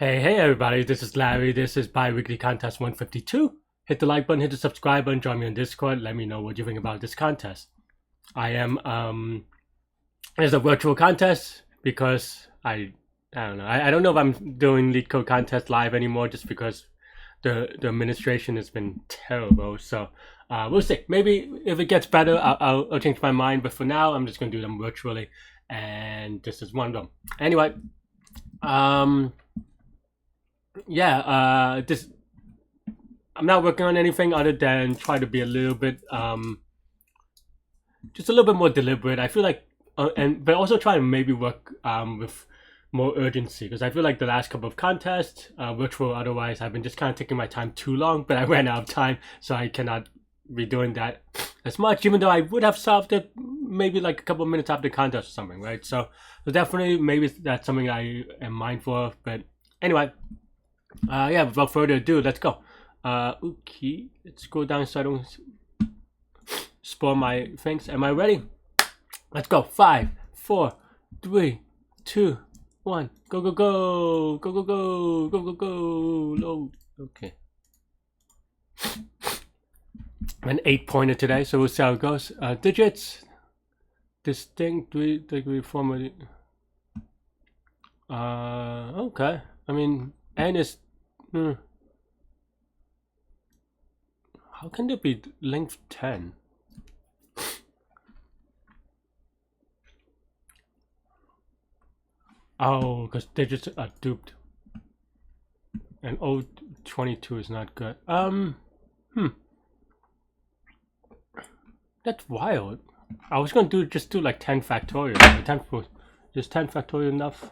Hey everybody, this is Larry. This is Biweekly Contest 152. Hit the like button, hit the subscribe button, join me on Discord. Let me know what you think about this contest. It's a virtual contest because I don't know. I don't know if I'm doing Leetcode Contest live anymore just because the administration has been terrible. So we'll see. Maybe if it gets better, I'll change my mind. But for now, I'm just going to do them virtually. And this is one of them. Anyway, this I'm not working on anything other than try to be a little bit just a little bit more deliberate. I feel like but also try to maybe work with more urgency, because I feel like the last couple of contests, virtual otherwise, I've been just kind of taking my time too long, but I ran out of time, so I cannot be doing that as much, even though I would have solved it maybe like a couple of minutes after the contest or something, right? So definitely maybe that's something I am mindful of. But anyway, without further ado, let's go. Okay, let's go down so I don't spoil my things. Am I ready? Let's go. 5, 4, 3, 2, 1. Go, go, go. Go, go, go. Go, go, go. Load. Okay. An 8-pointer today, so we'll see how it goes. Digits. Distinct degree form. Okay. I mean, N is. How can there be length 10? Oh, because digits are duped. And O22 is not good. That's wild. I was gonna just do like 10 factorial. 10 factorial enough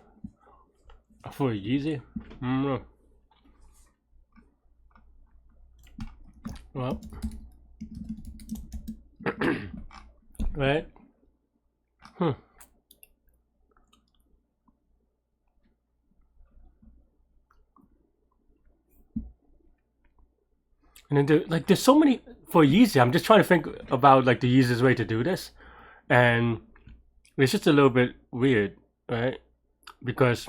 for easy? Well, right. And then there's so many for easy. I'm just trying to think about like the easiest way to do this, and it's just a little bit weird, right? Because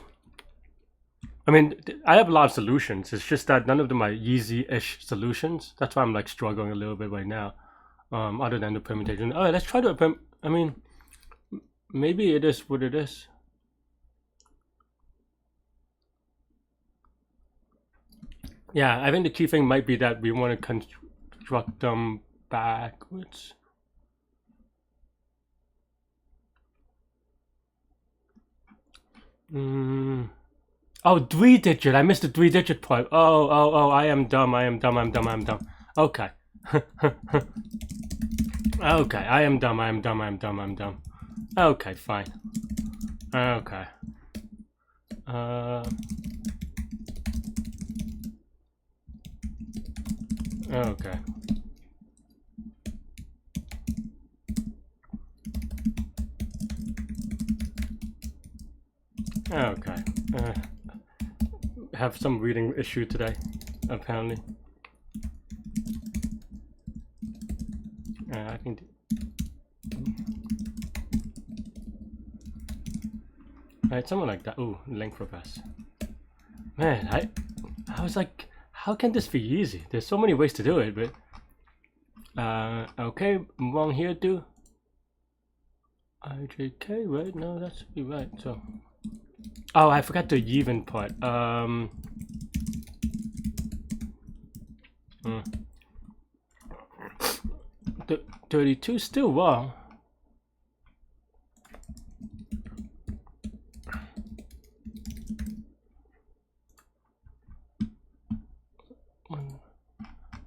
I mean, I have a lot of solutions. It's just that none of them are easy-ish solutions. That's why I'm like struggling a little bit right now. Other than the permutation. Oh, let's try to. I mean, maybe it is what it is. Yeah, I think the key thing might be that we want to construct them backwards. Oh, 3-digit. I missed the 3-digit part. Oh, I am dumb. I'm dumb. Okay. Okay, I am dumb. Okay, fine. Okay. Okay. Okay. Have some reading issue today, apparently. I think. Right, someone like that. Ooh, length of us. Man, I was like, how can this be easy? There's so many ways to do it, but okay, wrong here, do IJK, right? No, that should be right. So, oh, I forgot the even part. 32 still wrong.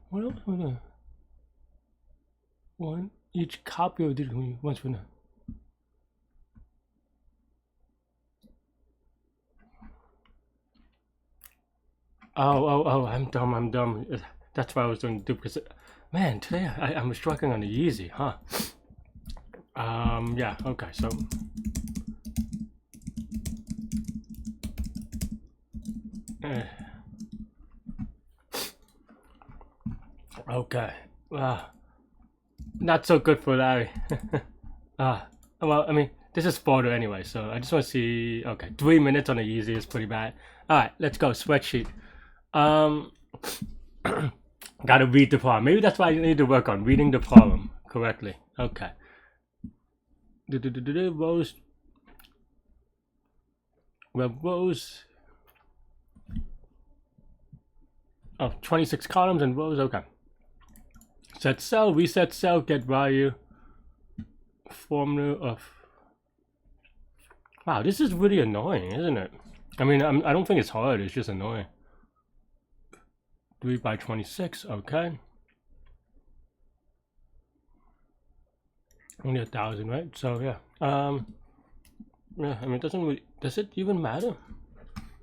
What else was that? One each copy of it once for now. Oh, I'm dumb. That's why I was doing because man, today I'm struggling on the easy, huh? Yeah, okay, so okay. Not so good for Larry. Well, I mean, This is photo anyway, so I just want to see. Okay, 3 minutes on the easy is pretty bad. All right, let's go spreadsheet. Gotta read the problem. Maybe that's what I need to work on, reading the problem correctly. Okay. Rows. Well, rows. Oh, 26 columns and rows. Okay. Set cell, reset cell, get value. Formula of. Wow, this is really annoying, isn't it? I mean, I don't think it's hard. It's just annoying. 3 by 26. Okay. Only 1,000, right? So yeah. Yeah. I mean, does it even matter?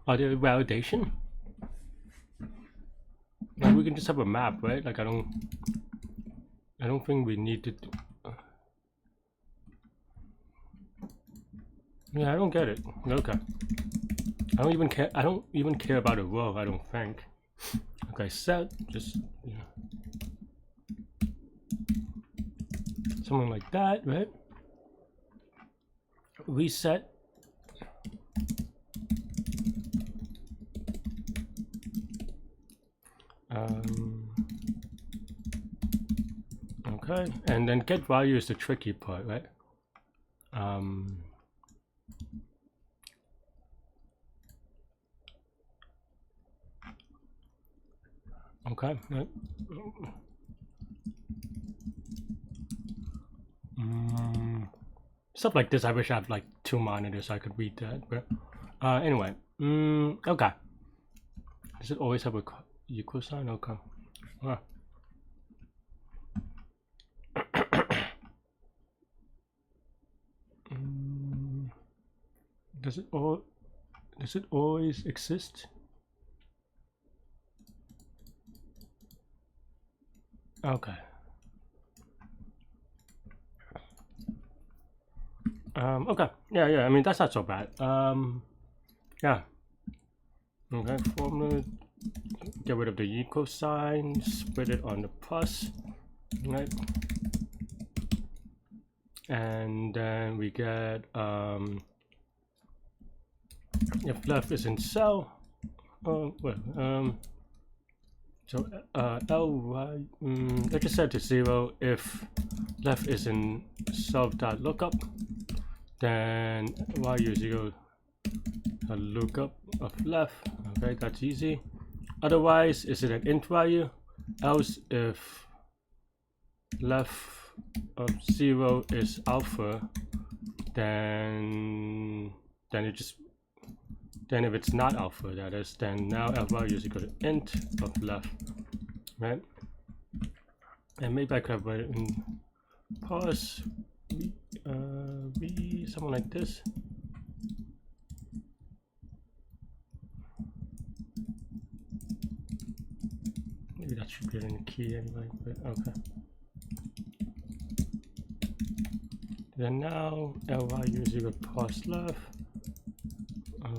Are there validation? Like, we can just have a map, right? Like I don't think we need to. Yeah, I don't get it. Okay. I don't even care about a row. I don't think. Okay, set. Just something like that, right? Reset. Okay, and then get value is the tricky part, right? Okay. Right. Stuff like this, I wish I had like 2 monitors so I could read that. But anyway, okay. Does it always have a equal sign? Okay. Does it always exist? Okay. Okay. Yeah. I mean, that's not so bad. Yeah. Okay. Formula. Get rid of the equal sign. Split it on the plus. Right. And then we get if left is in cell. So ly, let's just set to 0 if left is in self.lookup, then value is equal to lookup of left. Okay, that's easy. Otherwise, is it an int value? Else, if left of 0 is alpha, then if it's not alpha, that is, then now L value is equal to int of left, right? And maybe I could have written in parse something like this. Maybe that should be in the key anyway, but okay. Then now L value is equal to parse left.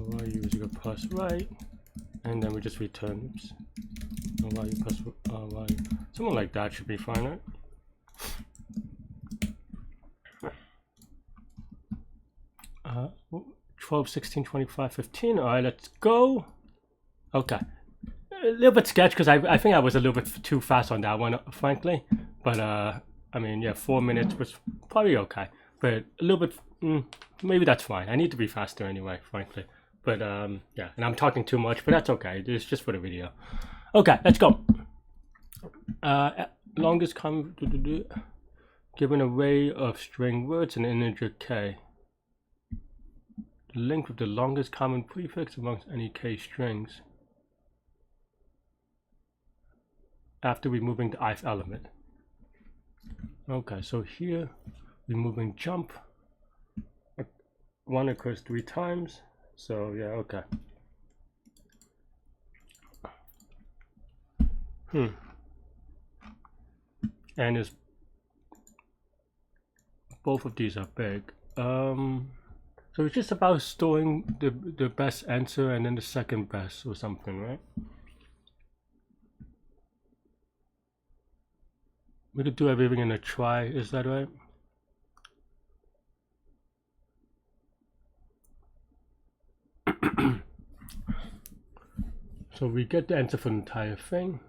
Value is equal to plus right, and then we just return value plus value. Something like that should be fine, right? Uh, 12, 16, 25, 15. All right, let's go. Okay, a little bit sketch because I think I was a little bit too fast on that one, frankly. But I mean, yeah, 4 minutes was probably okay, but a little bit. Maybe that's fine. I need to be faster anyway, frankly. But yeah, and I'm talking too much, but that's okay. It's just for the video. Okay, let's go. Longest common, given an array of string words and integer k. The length of the longest common prefix amongst any k strings after removing the ith element. Okay, so here removing jump. 1 occurs 3 times. So yeah, okay. And is both of these are big. So it's just about storing the best answer and then the second best or something, right? We could do everything in a try, is that right? So we get the answer for the entire thing,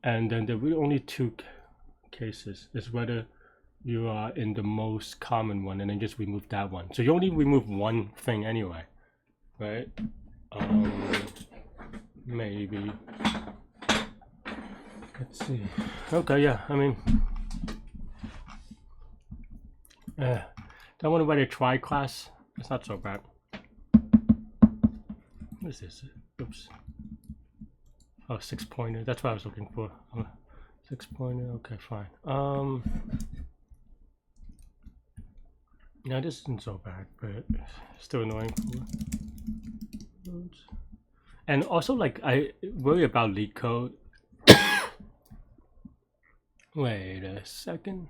and then there were only two cases. Is whether you are in the most common one, and then just remove that one. So you only remove one thing anyway, right? Maybe. Let's see. Okay, yeah. I mean, don't want to write a try class. It's not so bad. What is this? Oops. Oh, 6-pointer. That's what I was looking for. 6-pointer. Okay, fine. Yeah, this isn't so bad, but still annoying. Oops. And also, like, I worry about Leetcode. Wait a second.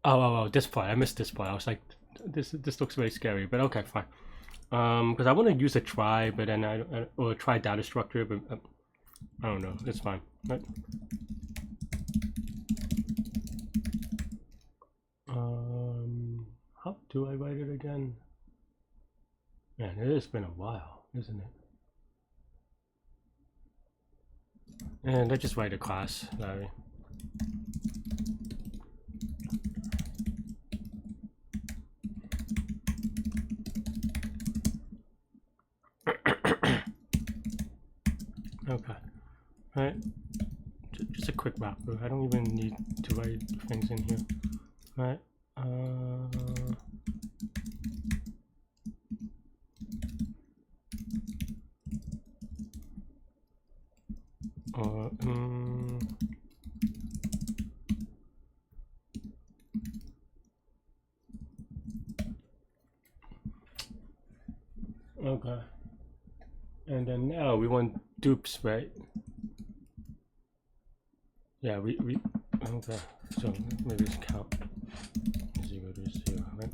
Oh, this part. I missed this part. I was like, this looks very scary, but okay, fine. Because I want to use a try, but then or try data structure, but I don't know. It's fine. Right? How do I write it again? Man, it has been a while, isn't it? And let's just write a class, Larry. Okay, right. Just a quick wrapper. I don't even need to write things in here, right? Okay. And then now we want dupes, right? Yeah, we okay. So maybe let's count 0 to 0, right?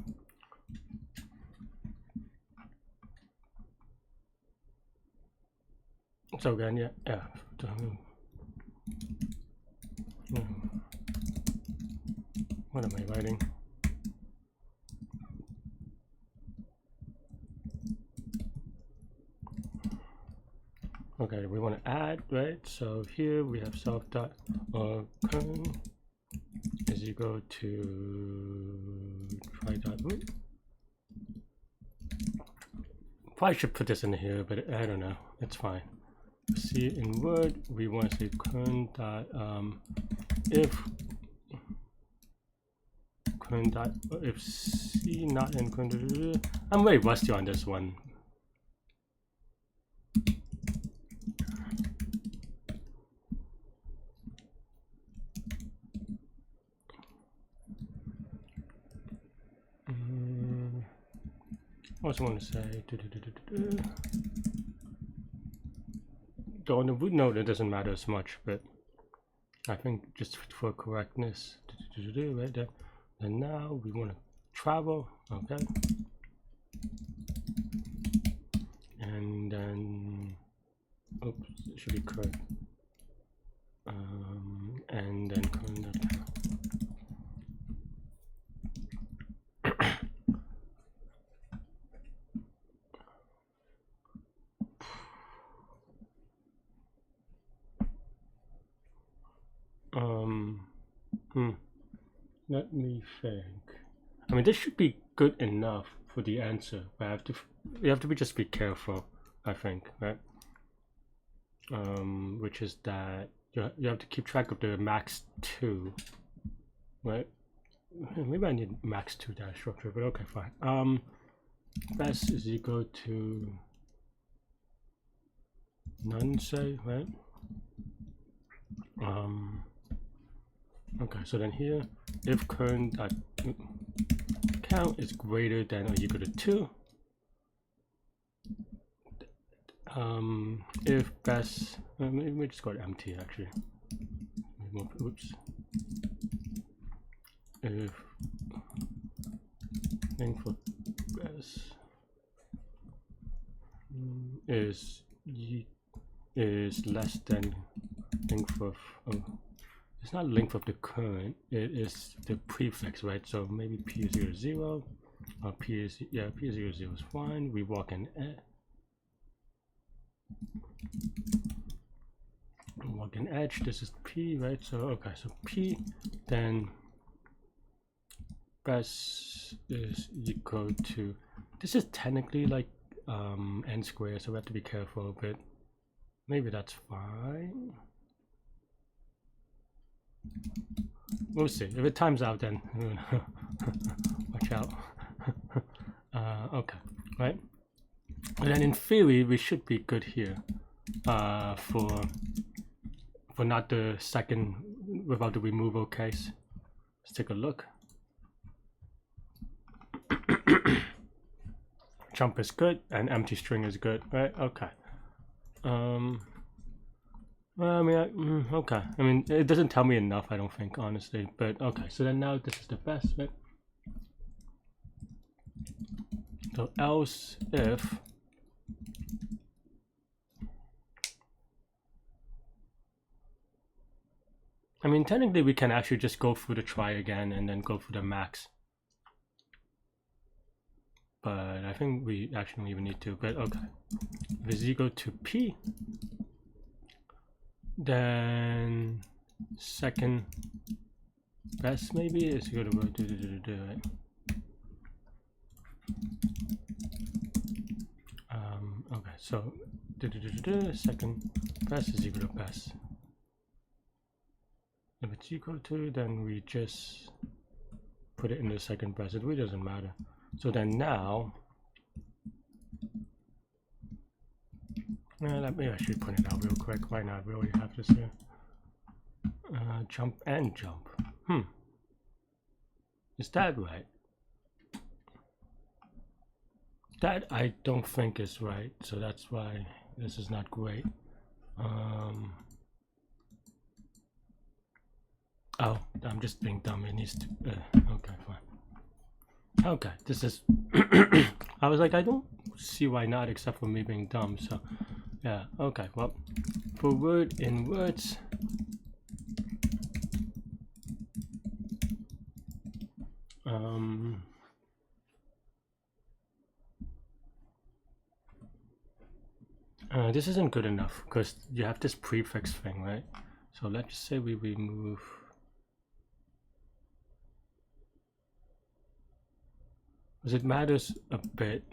So again, yeah. What am I writing? Okay, we want to add, right? So here we have self dot current is equal to try dot root. Probably should put this in here, but I don't know. It's fine. See in Word, we want to say current dot if C not in current. I'm very rusty on this one. I also want to say on the root node it doesn't matter as much, but I think just for correctness, right there. And now we want to travel, okay, and then oops, it should be current, and then current. Let me think. I mean, this should be good enough for the answer, but you have to just be careful, I think, right? Which is that you have to keep track of the max 2, right? Maybe I need max 2 data structure, but okay, fine. Best is equal to none, say, right? Okay, so then here, if current count is greater than or equal to 2, if best, maybe we just go to empty actually. Oops. If length for best is less than length of it's not length of the current, it is the prefix, right? So maybe p is 0 0 or p is 0 0 is fine. We walk in Login edge, this is P, right? So okay, so P, then best is equal to, this is technically like n squared, so we have to be careful, but maybe that's fine. We'll see. If it times out, then watch out. Okay, right? And then in theory, we should be good here for not the second without the removal case. Let's take a look. Jump is good and empty string is good, right? Okay. Well, I mean, okay. I mean, it doesn't tell me enough, I don't think, honestly. But okay, so then now this is the best, right? So else if I mean, technically we can actually just go through the try again and then go through the max. But I think we actually don't even need to, but okay. If it's equal to P, then second best maybe is equal to right? Okay, so second best is equal to best. If it's equal to, then we just put it in the second best. It really doesn't matter. So then now, let me actually put it out real quick. Why not? We already have this here. Jump and jump. Is that right? That I don't think is right. So that's why this is not great. Oh, I'm just being dumb. It needs to. Okay, fine. Okay, this is. I was like, I don't see why not, except for me being dumb. So, yeah. Okay. Well, for word in words. This isn't good enough because you have this prefix thing, right? So let's just say we remove. Because it matters a bit.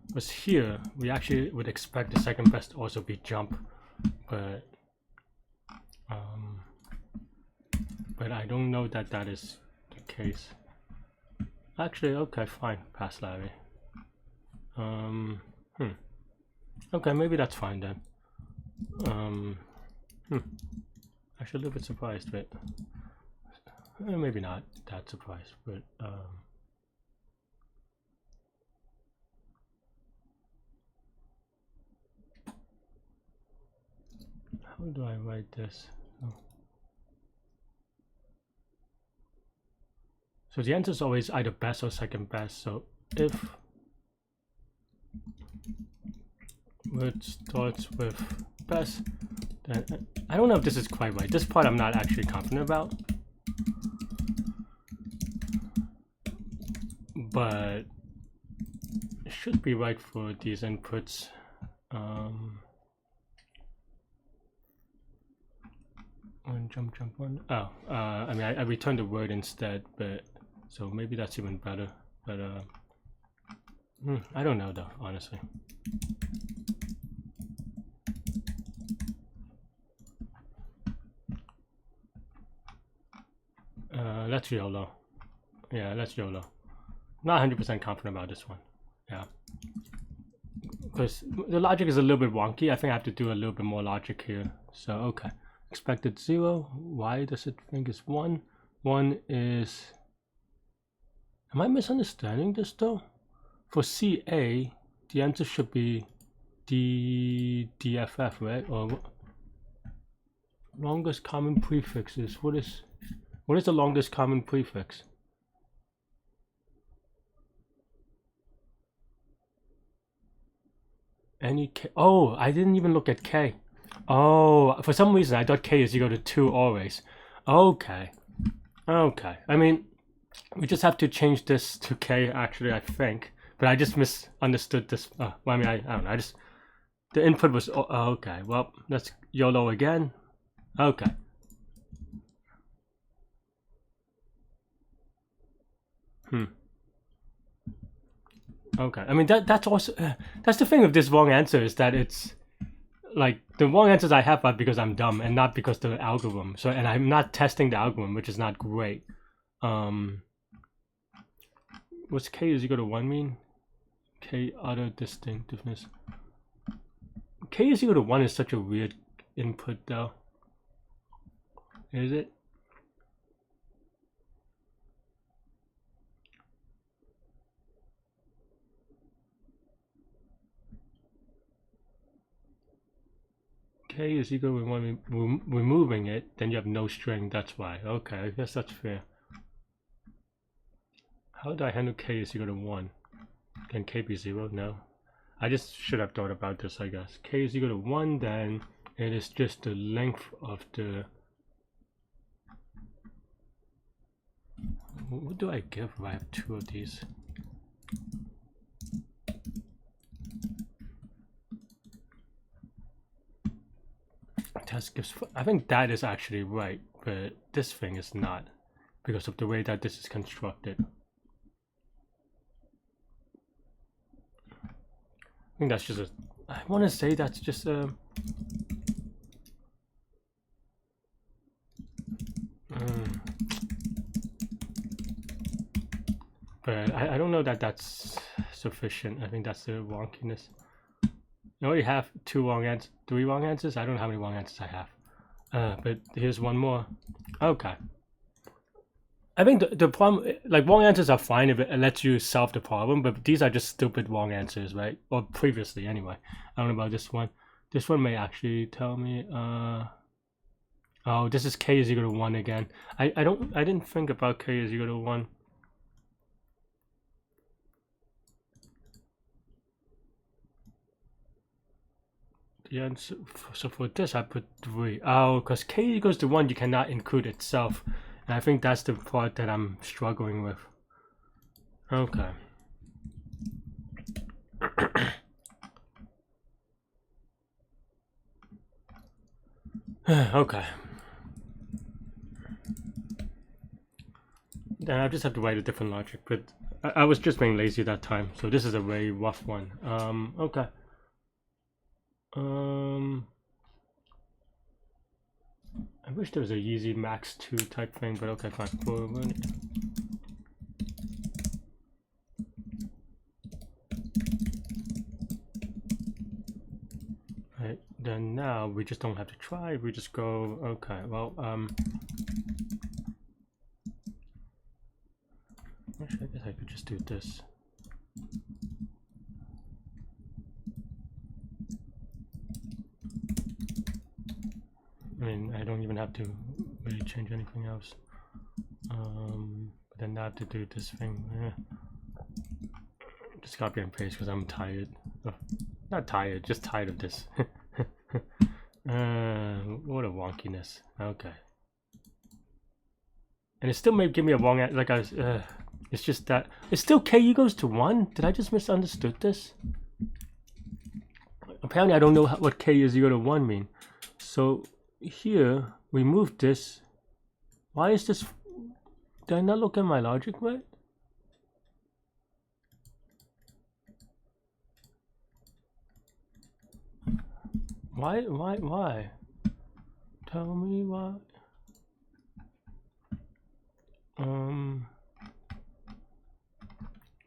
Because here we actually would expect the second best to also be jump, but I don't know that that is the case. Actually, okay, fine, pass Larry. Okay, maybe that's fine then. Actually, a little bit surprised, but maybe not that surprised, but how do I write this? So the answer is always either best or second best. So if word starts with best, then I don't know if this is quite right. This part I'm not actually confident about, but it should be right for these inputs. One jump one. Oh, I mean I returned the word instead, but so maybe that's even better. But I don't know though, honestly. Let's YOLO. Yeah, let's YOLO. Not 100% confident about this one. Yeah, because the logic is a little bit wonky. I think I have to do a little bit more logic here. So okay. Expected 0. Why does it think it's 1? 1 is. Am I misunderstanding this though? For CA, the answer should be DFF, right? Or longest common prefixes. What is the longest common prefix? Any K? Oh, I didn't even look at K. Oh, for some reason I thought K is equal to 2 always. Okay. Okay. I mean, we just have to change this to K actually, I think. But I just misunderstood this. Well, I mean, I don't know. The input was, oh, okay, well, let's YOLO again. Okay. Okay, I mean, that's also, that's the thing with this wrong answer, is that it's, like, the wrong answers I have are because I'm dumb and not because the algorithm. So, and I'm not testing the algorithm, which is not great. What's k is equal to 1 mean? K utter distinctiveness. K is equal to 1 is such a weird input though. Is it? K is equal to 1, removing it, then you have no string, that's why. Okay, I guess that's fair. How do I handle k is equal to 1? Can k be 0? No. I just should have thought about this, I guess. K is equal to 1, then it is just the length of the... What do I give if I have 2 of these? Test gives... I think that is actually right, but this thing is not, because of the way that this is constructed. I think that's just a... I want to say that's just a... But I don't know that that's sufficient. I think that's the wonkiness. I already have 2 wrong answers, 3 wrong answers. I don't know how many wrong answers I have. But here's one more. Okay. I think the problem, like, wrong answers are fine if it lets you solve the problem, but these are just stupid wrong answers, right? Or previously, anyway. I don't know about this one. This one may actually tell me. Oh, this is k is equal to 1 again. I didn't think about k is equal to 1. Yeah, so for this I put 3. Oh, because k equals to 1, you cannot include itself. And I think that's the part that I'm struggling with. Okay. Okay. Then I just have to write a different logic, but I was just being lazy that time, so this is a very rough one. Okay. I wish there was a easy max 2 type thing, but okay, fine. Right, then now we just don't have to try, we just go, okay, well, actually, I guess I could just do this. I mean, I don't even have to really change anything else. But then I have to do this thing. Just copy and paste because I'm tired. Oh, not tired, just tired of this. What a wonkiness. Okay. And it still may give me a wrong answer. Like I was, it's just that it's still k equals to 1. Did I just misunderstood this? Apparently, I don't know what k is equal to 1 mean. So here we move this. Why is this? Did I not look at my logic right? Why? Tell me why.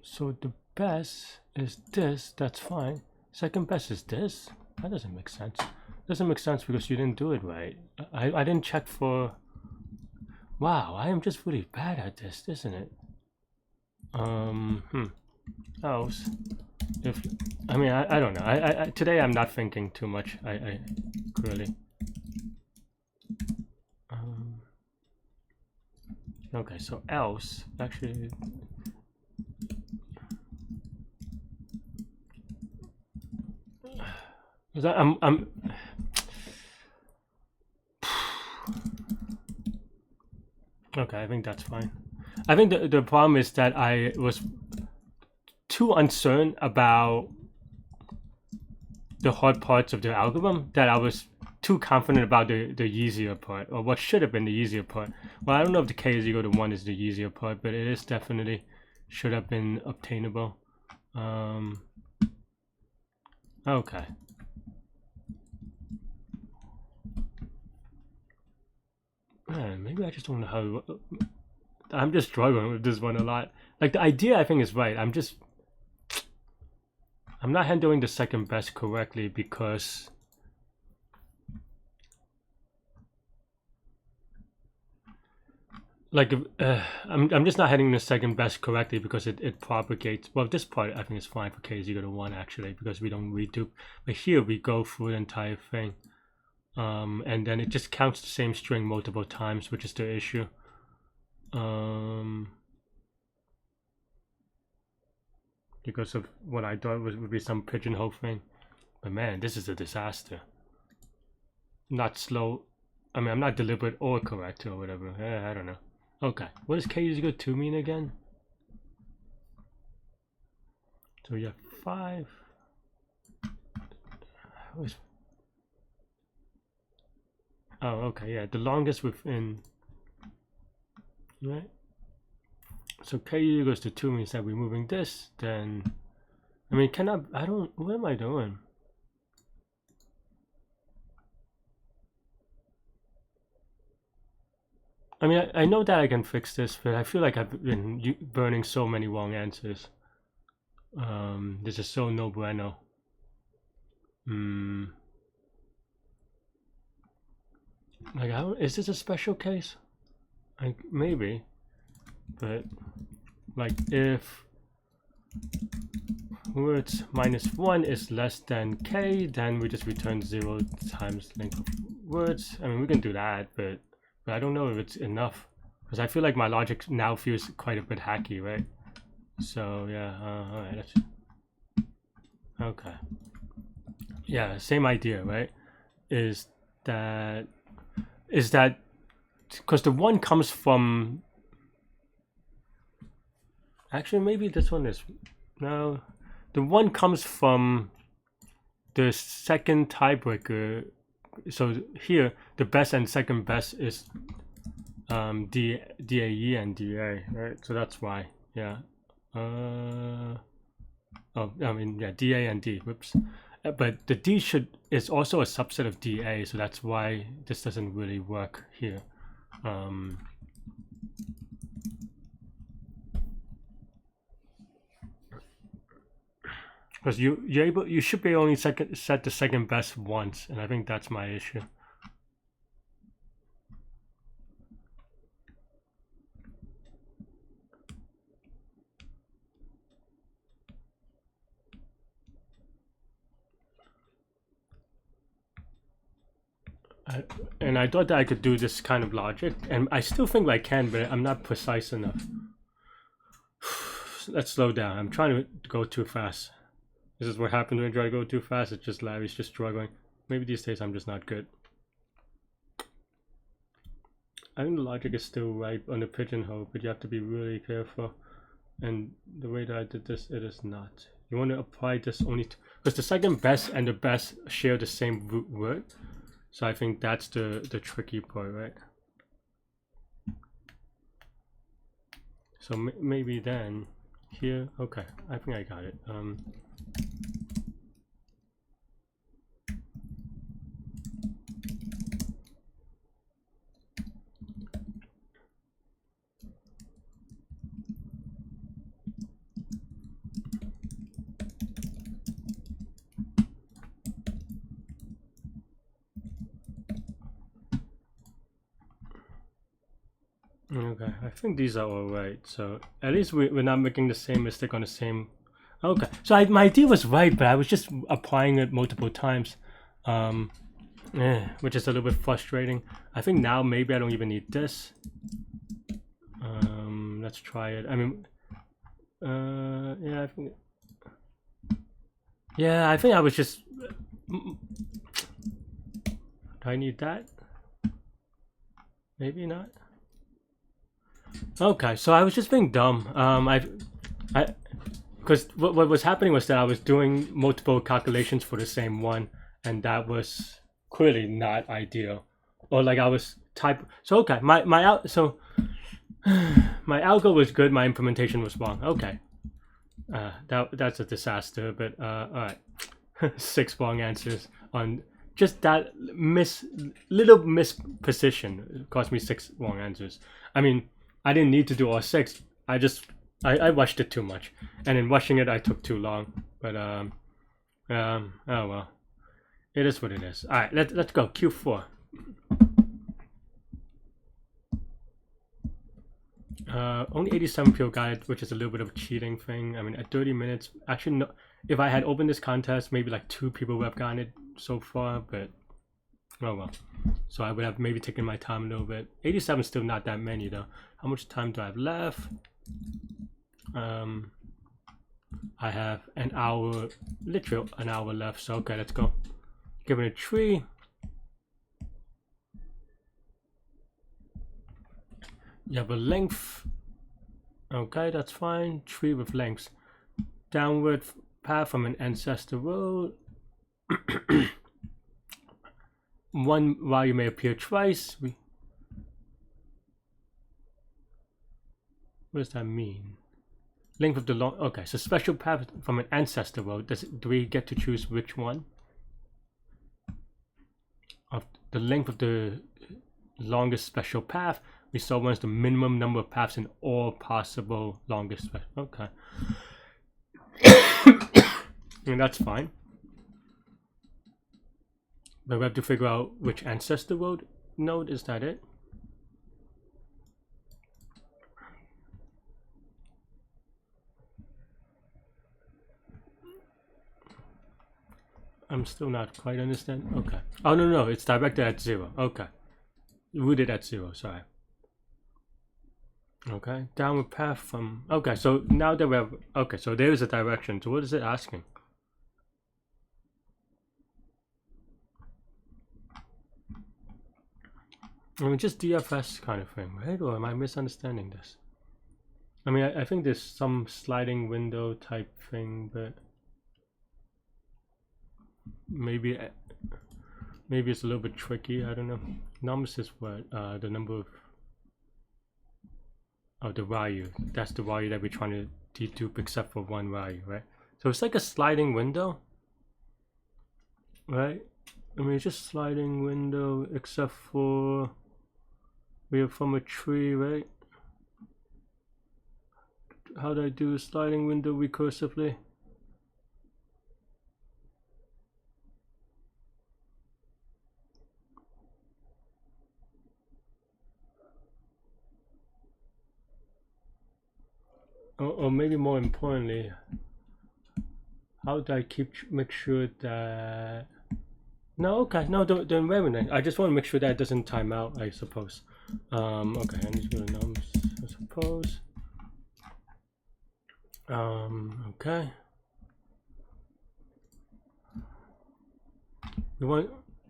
So the best is this, that's fine. Second best is this. That doesn't make sense. Doesn't make sense because you didn't do it right. I didn't check for... Wow, I am just really bad at this, isn't it? Else, if... I mean, I don't know. Today I'm not thinking too much. I clearly... Okay, so else, actually... I'm okay, I think that's fine. I think the problem is that I was too uncertain about the hard parts of the algorithm that I was too confident about the easier part, or what should have been the easier part. Well, I don't know if the k is equal to 1 is the easier part, but it is definitely should have been obtainable. Okay. Man, maybe I just don't know how. I'm just struggling with this one a lot. Like, the idea I think is right. I'm not handling the second best correctly because like I'm just not handling the second best correctly because it propagates. Well, this part I think is fine for k is equal to 1 actually, because we don't redupe. But here we go through the entire thing. And then it just counts the same string multiple times, which is the issue. Because of what I thought would be some pigeonhole thing. But man, this is a disaster. Not slow. I mean, I'm not deliberate or correct or whatever. I don't know. Okay, what does k is equal to mean again? So we have 5. Oh, okay, yeah, the longest within, right? So k equals to 2 means that we're moving this, then, I mean, what am I doing? I mean, I know that I can fix this, but I feel like I've been burning so many wrong answers. This is so no bueno. Like, is this a special case? Like, maybe, but like if words -1 is less than k, then we just return 0 times length of words. I mean, we can do that, but I don't know if it's enough, because I feel like my logic now feels quite a bit hacky, right? So yeah, all right, that's okay. Yeah, same idea, right? Is that because the 1 comes from, actually maybe this one is, no, the 1 comes from the second tiebreaker. So here the best and second best is DAE and DA, right? So that's why, yeah. Oh, I mean, yeah, DA and D, whoops. But the D is also a subset of DA, so that's why this doesn't really work here. Because you should be only set the second best once, and I think that's my issue. And I thought that I could do this kind of logic, and I still think I can, but I'm not precise enough. Let's slow down. I'm trying to go too fast. This is what happens when I try to go too fast. It's just Larry's just struggling. Maybe these days I'm just not good. I think the logic is still right on the pigeonhole, but you have to be really careful. And the way that I did this, it is not. You want to apply this only to, because the second best and the best share the same root word. So I think that's the tricky part, right? So maybe then here, okay, I think I got it. Okay, I think these are all right. So at least we're not making the same mistake on the same. Okay, so my idea was right, but I was just applying it multiple times, which is a little bit frustrating. I think now maybe I don't even need this. Let's try it. I mean, yeah, I think I was just. Do I need that? Maybe not. because what was happening was that I was doing multiple calculations for the same one, and that was clearly not ideal. Or like I was so okay, my algo was good, my implementation was wrong. Okay, that's a disaster. But all right, 6 wrong answers on just that little misprecision. It cost me 6 wrong answers. I mean, I didn't need to do all 6. I rushed it too much, and in rushing it, I took too long. But oh well, it is what it is. All right, let's go Q4. Only 87 people got it, which is a little bit of a cheating thing. I mean, at 30 minutes, actually, no. If I had opened this contest, maybe like 2 people would have gotten it so far, but oh well. So I would have maybe taken my time a little bit. 87 is still not that many though. How much time do I have left? I have an hour, literally an hour left. So okay, let's go. Give it a tree. You have a length. Okay, that's fine. Tree with lengths. Downward path from an ancestor road. One value may appear twice. What does that mean? Length of the long. Okay, so special path from an ancestor road. Do we get to choose which one? Of the length of the longest special path. We saw once the minimum number of paths in all possible longest special. Okay. And that's fine. But we have to figure out which ancestor road node. Is that it? I'm still not quite understanding. Okay. Oh no, it's directed at 0. Okay. Rooted at 0, sorry. Okay, downward path from. Okay, so now that we have. Okay, so there is a direction. So what is it asking? I mean, just DFS kind of thing, right? Or am I misunderstanding this? I mean, I think there's some sliding window type thing, but maybe it's a little bit tricky. I don't know. Nums is what the number of the value. That's the value that we're trying to dedupe, except for one value, right? So it's like a sliding window, right? I mean, it's just sliding window, except for we are from a tree, right? How do I do a sliding window recursively? Or maybe more importantly, how do I make sure that? No, okay, no, don't worry. I just want to make sure that it doesn't time out, I suppose. Okay, I need to go to nums, I suppose. Okay.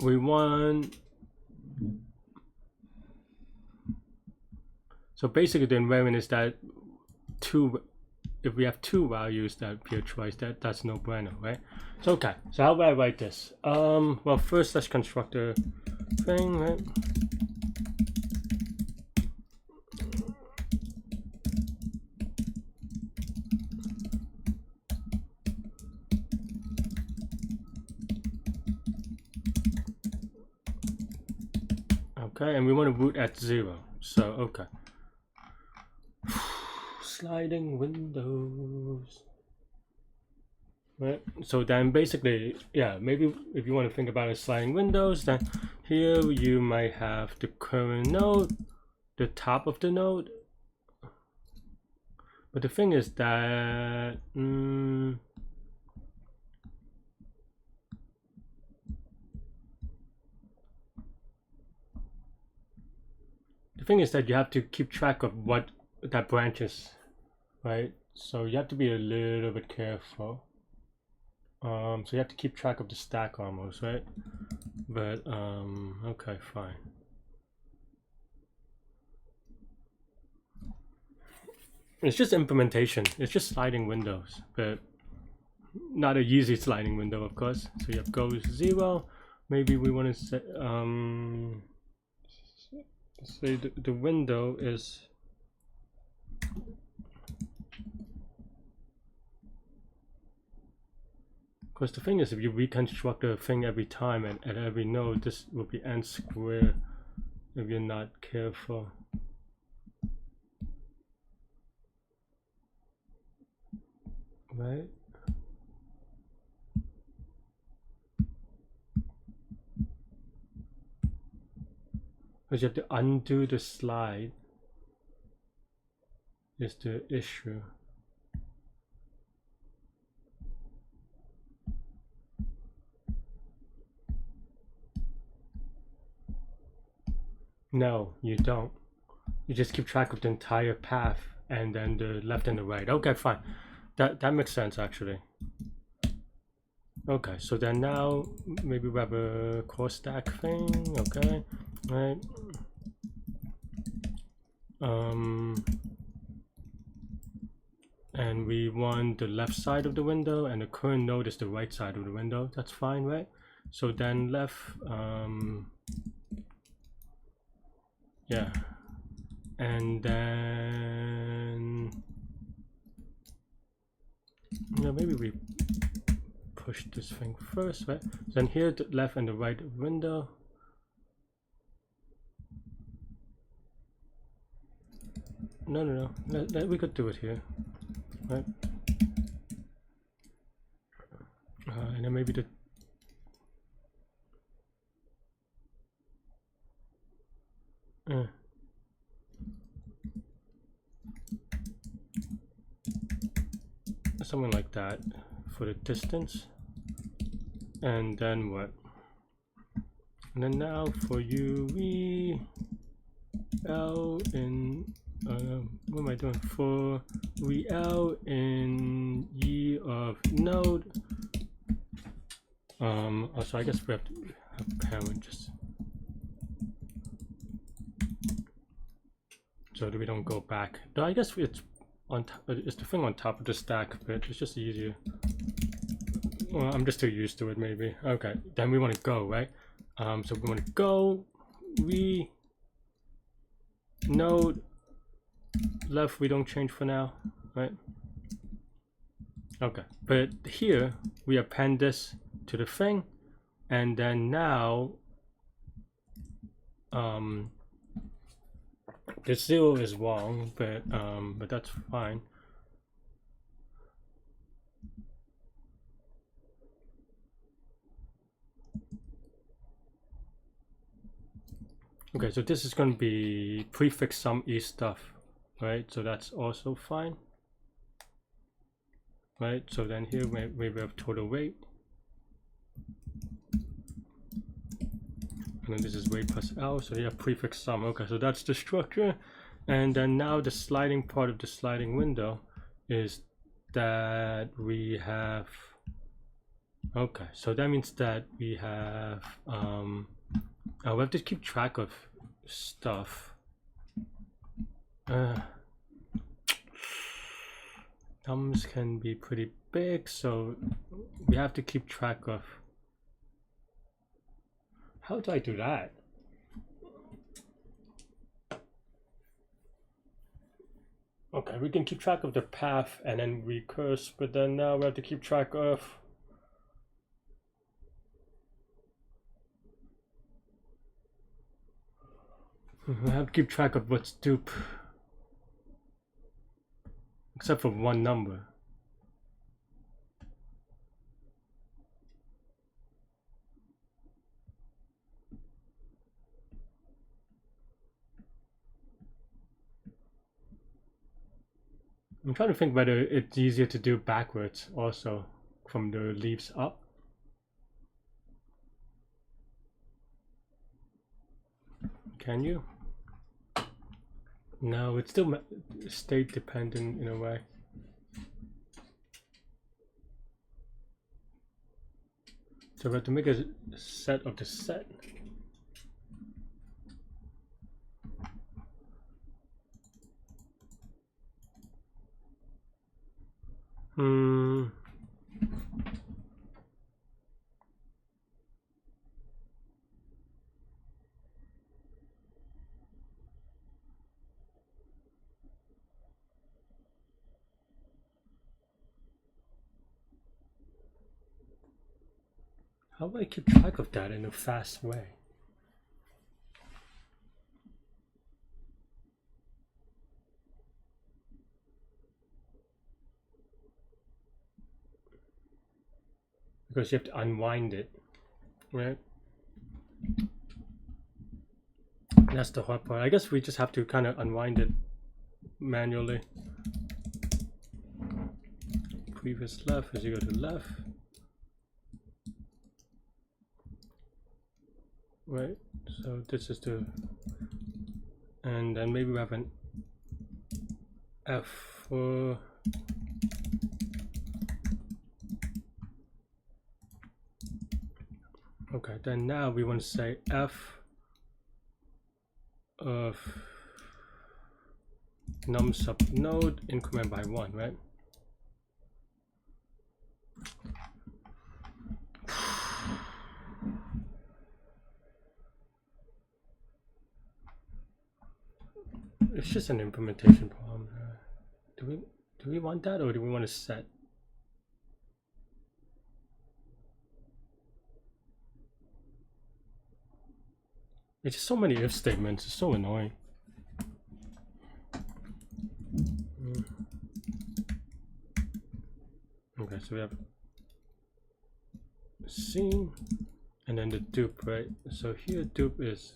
We want. So basically, the environment is that if we have 2 values that appear twice, that's no bueno, right? So okay, so how do I write this? Well, first let's construct a thing, right? Okay, and we want to root at 0. So okay. Sliding windows, right? So then basically, yeah, maybe if you want to think about it, sliding windows, then here you might have the current node, the top of the node, but the thing is that you have to keep track of what that branch is, right? So you have to be a little bit careful. So you have to keep track of the stack almost, right? But okay, fine. It's just implementation. It's just sliding windows, but not a easy sliding window, of course. So you have goes 0. Maybe we want to say the window is because the thing is, if you reconstruct a thing every time and at every node, this will be n squared if you're not careful. Right? Because you have to undo the slide is the issue. No, you don't. You just keep track of the entire path and then the left and the right. Okay, fine. That makes sense actually. Okay, so then now maybe we have a core stack thing. Okay, right. And we want the left side of the window, and the current node is the right side of the window. That's fine, right? So then left, yeah, and then yeah, maybe we push this thing first, right? Then here the left and the right window. No. We could do it here, right? And then maybe the something like that for the distance. And then what? And then now for UV L in what am I doing? For VL in E of node. Also I guess we have to have parent just so that we don't go back. No, I guess it's on top. It's the thing on top of the stack, but it's just easier. Well, I'm just too used to it, maybe. Okay, then we want to go, right? So we want to go. We node left. We don't change for now, right? Okay, but here we append this to the thing, and then now, the 0 is wrong, but that's fine. Okay, so this is going to be prefix sum e stuff, right? So that's also fine, right? So then here we have total weight, and then this is weight plus L, so you have prefix sum. Okay, so that's the structure. And then now the sliding part of the sliding window is that we have, okay, so that means that we have, we have to keep track of stuff. Numbers can be pretty big, so we have to keep track of. How do I do that? Okay, we can keep track of the path and then recurse, but then now we have to keep track of what's dupe, except for one number. I'm trying to think whether it's easier to do backwards also from the leaves up. Can you? No, it's still state dependent in a way. So we have to make a set of the set. How do I keep track of that in a fast way? Because you have to unwind it, right? That's the hard part. I guess we just have to kind of unwind it manually. Previous left as you go to left. Right, so this is the, and then maybe we have an F for okay, then now we want to say F of num sub node increment by 1, right? It's just an implementation problem. Do we want that, or do we want to set? It's just so many if statements. It's so annoying. Okay, so we have scene and then the dupe, right? So here dupe is,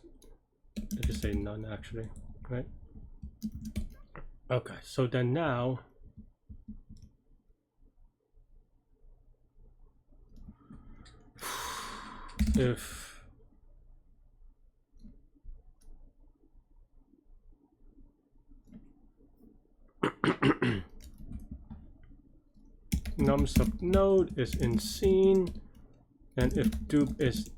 let's just say none actually, right? Okay, so then now if num sub node is in scene, and if dupe is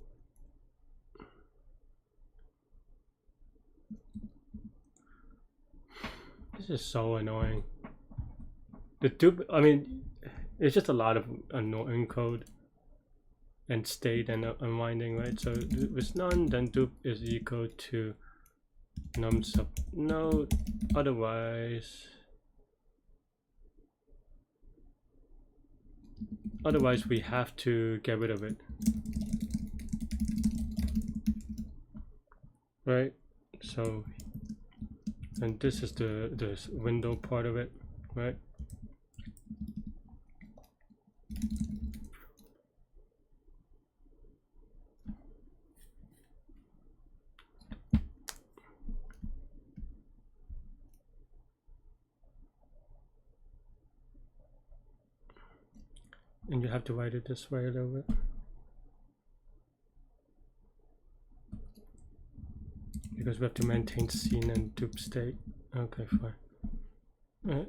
this is so annoying. The dupe, I mean, it's just a lot of annoying code and state and unwinding, right? So if it's none, then dupe is equal to num sub node. Otherwise we have to get rid of it, right? So, and this is the window part of it, right? And you have to write it this way a little bit, because we have to maintain scene and dupe state. Okay, fine. All right.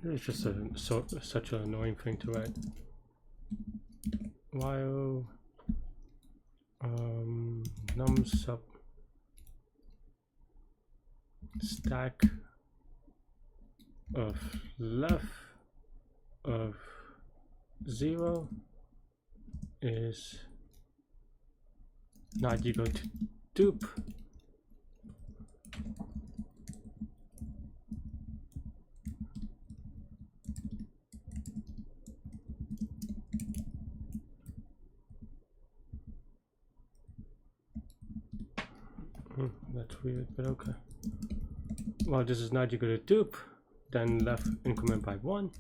It's just such an annoying thing to write. While num sub stack of left of 0 is not equal to dupe that's weird, but okay. Well, this is not equal to dupe, then left increment by 1,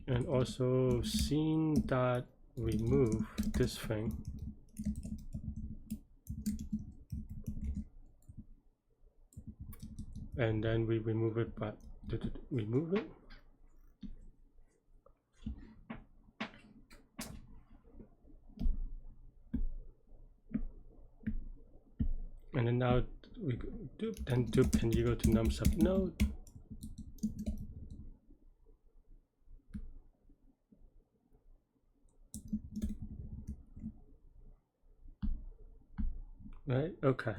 and also scene dot remove this thing, and then we remove it by remove it. And then now we dupe, then dupe can you go to num sub node. right? Okay.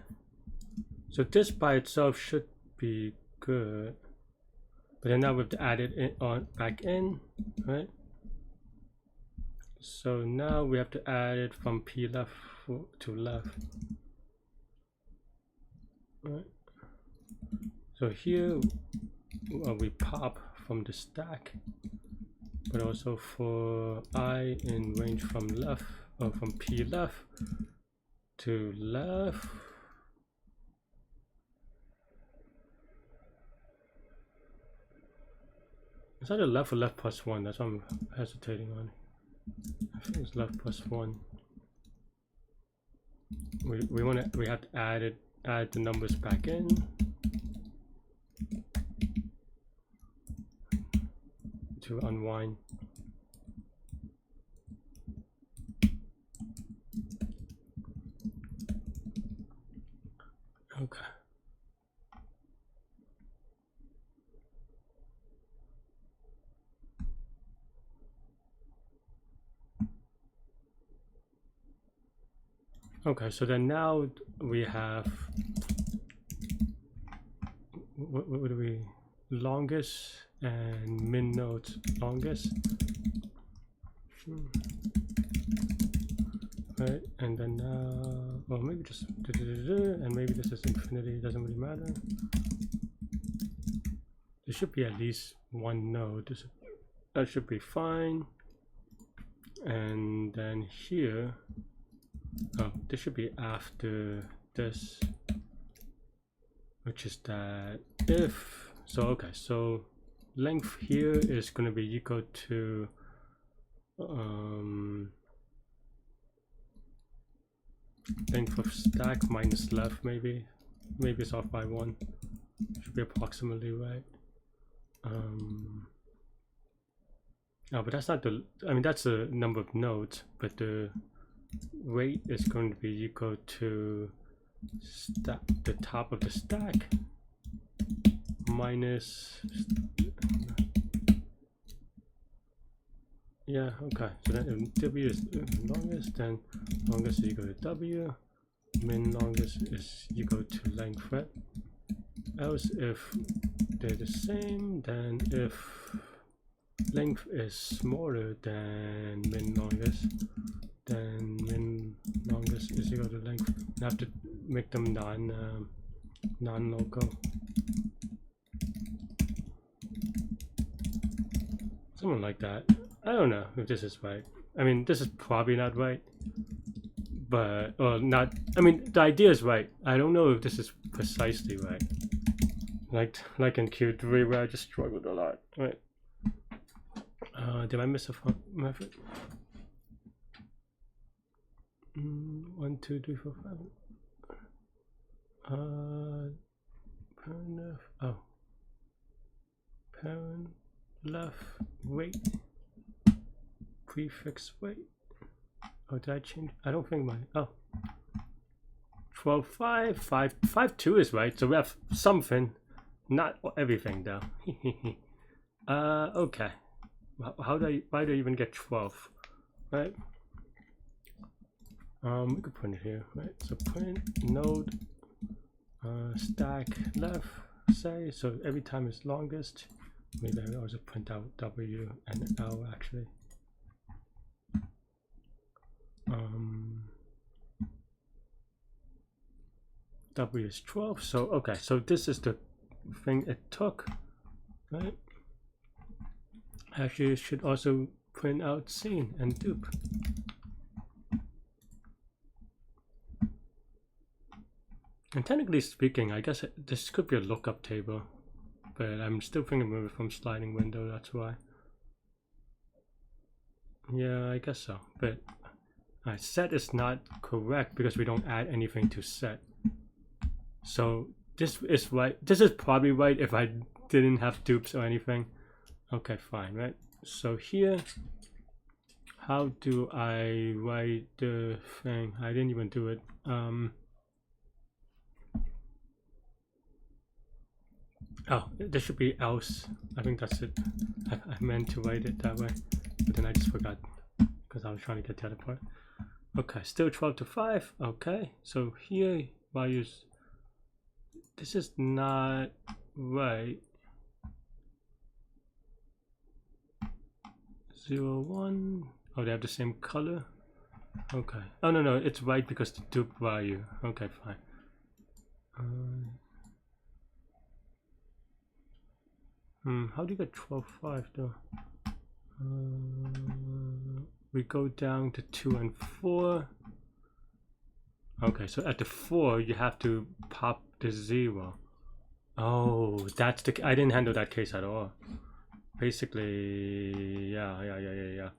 So this by itself should be good. But then now we have to add it in, back in, right? So now we have to add it from P left to left. Right. So here we pop from the stack, but also for I in range from left, or from P left to left. Is that a left or left plus one? That's what I'm hesitating on. I think it's left plus one. We have to add the numbers back in. To unwind. Okay. Okay, so then now we have what do we longest and min nodes longest. Right, and then well, maybe just and maybe this is infinity, doesn't really matter. There should be at least one node. That should be fine. And then here, oh, this should be after this, which is that if, so okay, so length here is going to be equal to length of stack minus left, maybe it's off by one, should be approximately right. Oh, but that's not the, I mean that's the number of nodes, but the rate is going to be equal to the top of the stack minus, yeah, okay, so then if W is longest, then longest is equal to W, min longest is equal to length, right? Else if they're the same, then if length is smaller than min longest, then min longest is equal to length. You have to make them non-local. Something like that. I don't know if this is right. I mean, this is probably not right, but or not. I mean, the idea is right. I don't know if this is precisely right. Like in Q3 where I just struggled a lot. Right. Did I miss a method? 1, 2, 3, 4, 5. Parent left. Oh. Parent left. Wait. Prefix wait. Oh, did I change? I don't think my. Oh. 12, 5, 5, 5, 2 is right. So we have something. Not everything though. Okay. Why do I even get 12? Right? We could print it here, right? So print node stack left, say, so every time it's longest. Maybe I also print out W and L actually. W is 12, so okay, so this is the thing it took, right? Actually, it should also print out scene and dupe. And technically speaking, I guess this could be a lookup table, but I'm still thinking of it from sliding window, that's why. Yeah, I guess so, but set is not correct because we don't add anything to set. So this is right. This is probably right if I didn't have dupes or anything. Okay, fine, right? So here, how do I write the thing? I didn't even do it. Oh, there should be else. I think that's it. I meant to write it that way, but then I just forgot because I was trying to get the other part. Okay, still 12 to 5. Okay, so here values, this is not right. 0, 1. Oh, they have the same color. Okay. Oh no, it's right because the dupe value. Okay, fine. How do you get 12, 5 though? We go down to 2 and 4. Okay, so at the 4 you have to pop the 0. Oh, that's the, I didn't handle that case at all. Basically, yeah.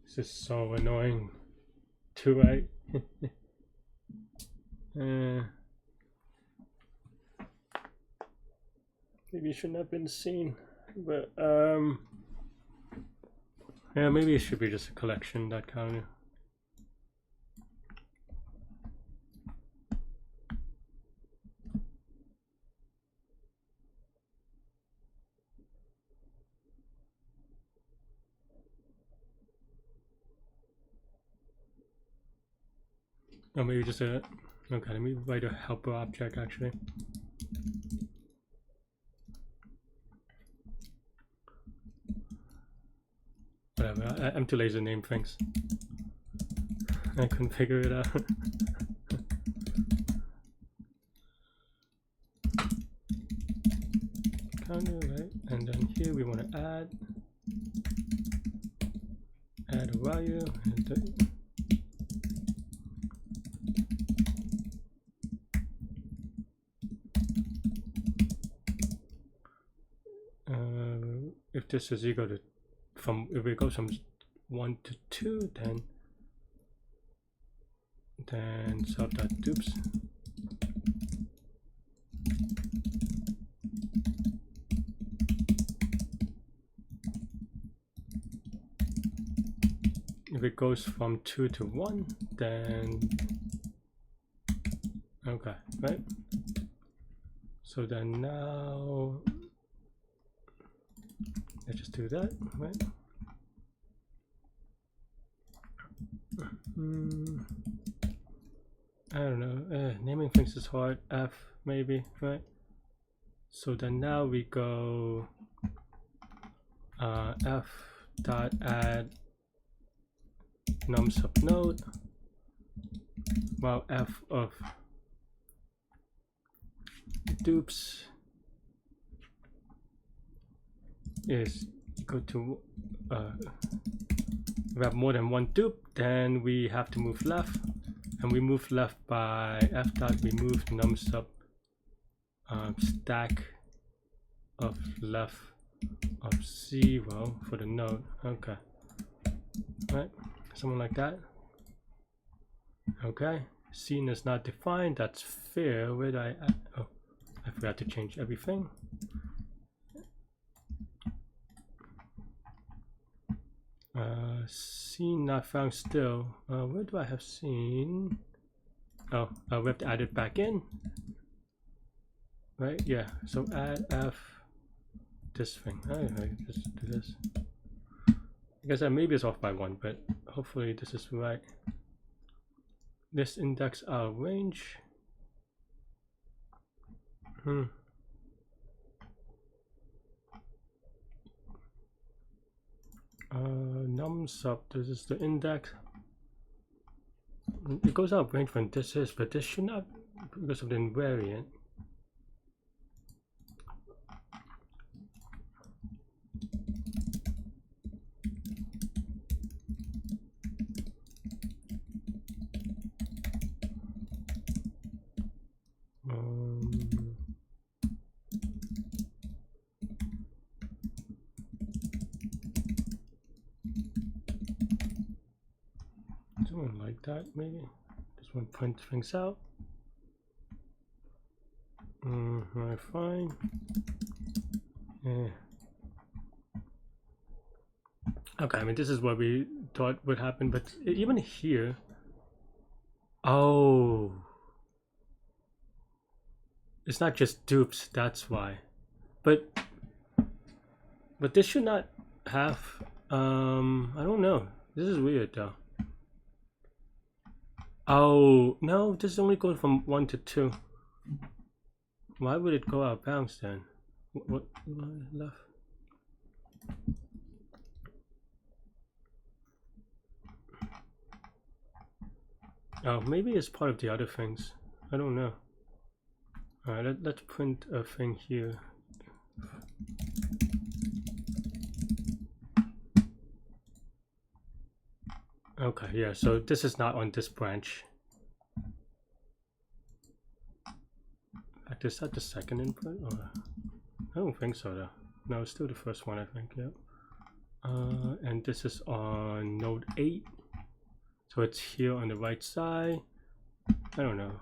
This is so annoying to write. Maybe it shouldn't have been seen, but yeah, maybe it should be just a collection that counter. Or maybe just a, okay, let me write a helper object actually. Whatever, I'm too lazy to name things. I couldn't figure it out. Counter, right? And then here we want to add a value. And if this is equal to, if it goes from 1 to 2, then sub.dupes. If it goes from 2 to 1, then okay, right? So then now let's just do that, right? I don't know, naming things is hard. F maybe, right? So then now we go f dot add num sub node, while f of dupes is equal to we have more than one dupe, then we have to move left, and we move left by f dot remove num sub stack of left of 0 for the node. Okay, right, something like that. Okay, scene is not defined, that's fair. Where did I add? Oh, I forgot to change everything. Scene not found still. Where do I have scene? Oh, we have to add it back in, right? Yeah, so add f this thing. Alright, just do this. I guess maybe it's off by 1, but hopefully this is right. This index our range. Num sub, this is the index. It goes out of range when this is, but this should not, because of the invariant. Something like that, maybe. Just want to print things out. Right, fine. Yeah. Okay, I mean, this is what we thought would happen, but even here, oh, it's not just dupes, that's why. But this should not, half. I don't know. This is weird though. Oh no, this only goes from 1 to 2. Why would it go out of bounds then? What left? Oh, maybe it's part of the other things. I don't know. Alright, let's print a thing here. Okay, yeah, so this is not on this branch. In fact, is that the second input? Or I don't think so though. No, it's still the first one, I think, yeah. And this is on node 8. So it's here on the right side. I don't know.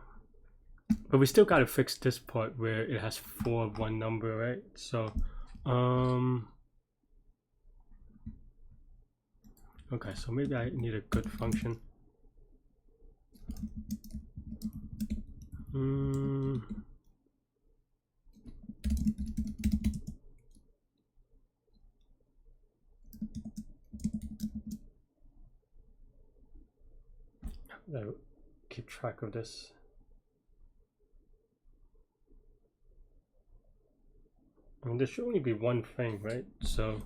But we still gotta fix this part where it has 4 of one number, right? So, okay, so maybe I need a good function. I'll keep track of this. And there should only be one thing, right? So,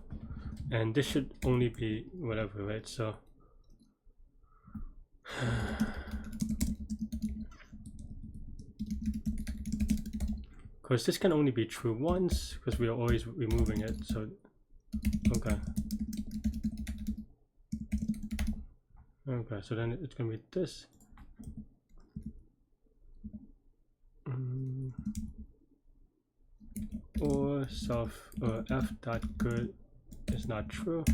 and this should only be whatever, right? So, because this can only be true once, because we are always removing it. So, okay. Okay, so then it's gonna be this. Or self f dot good is not true.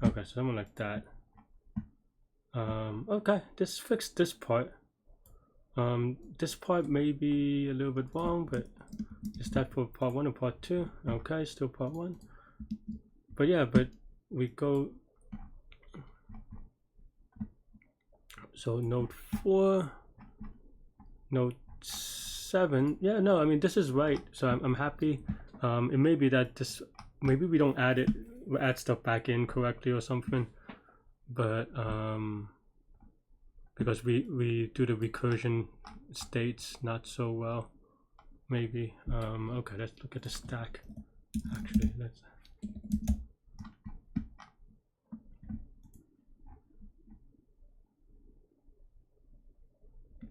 Okay, so something like that. Okay, this fixed this part. This part may be a little bit wrong, but is that for part 1 or part 2? Okay, still part 1. But yeah, but we go. So node 4, node 7. Yeah, no, I mean this is right. So I'm happy. It may be that this, maybe we don't add it, we add stuff back in correctly or something. But because we do the recursion states not so well, maybe. Okay, let's look at the stack. Actually, let's.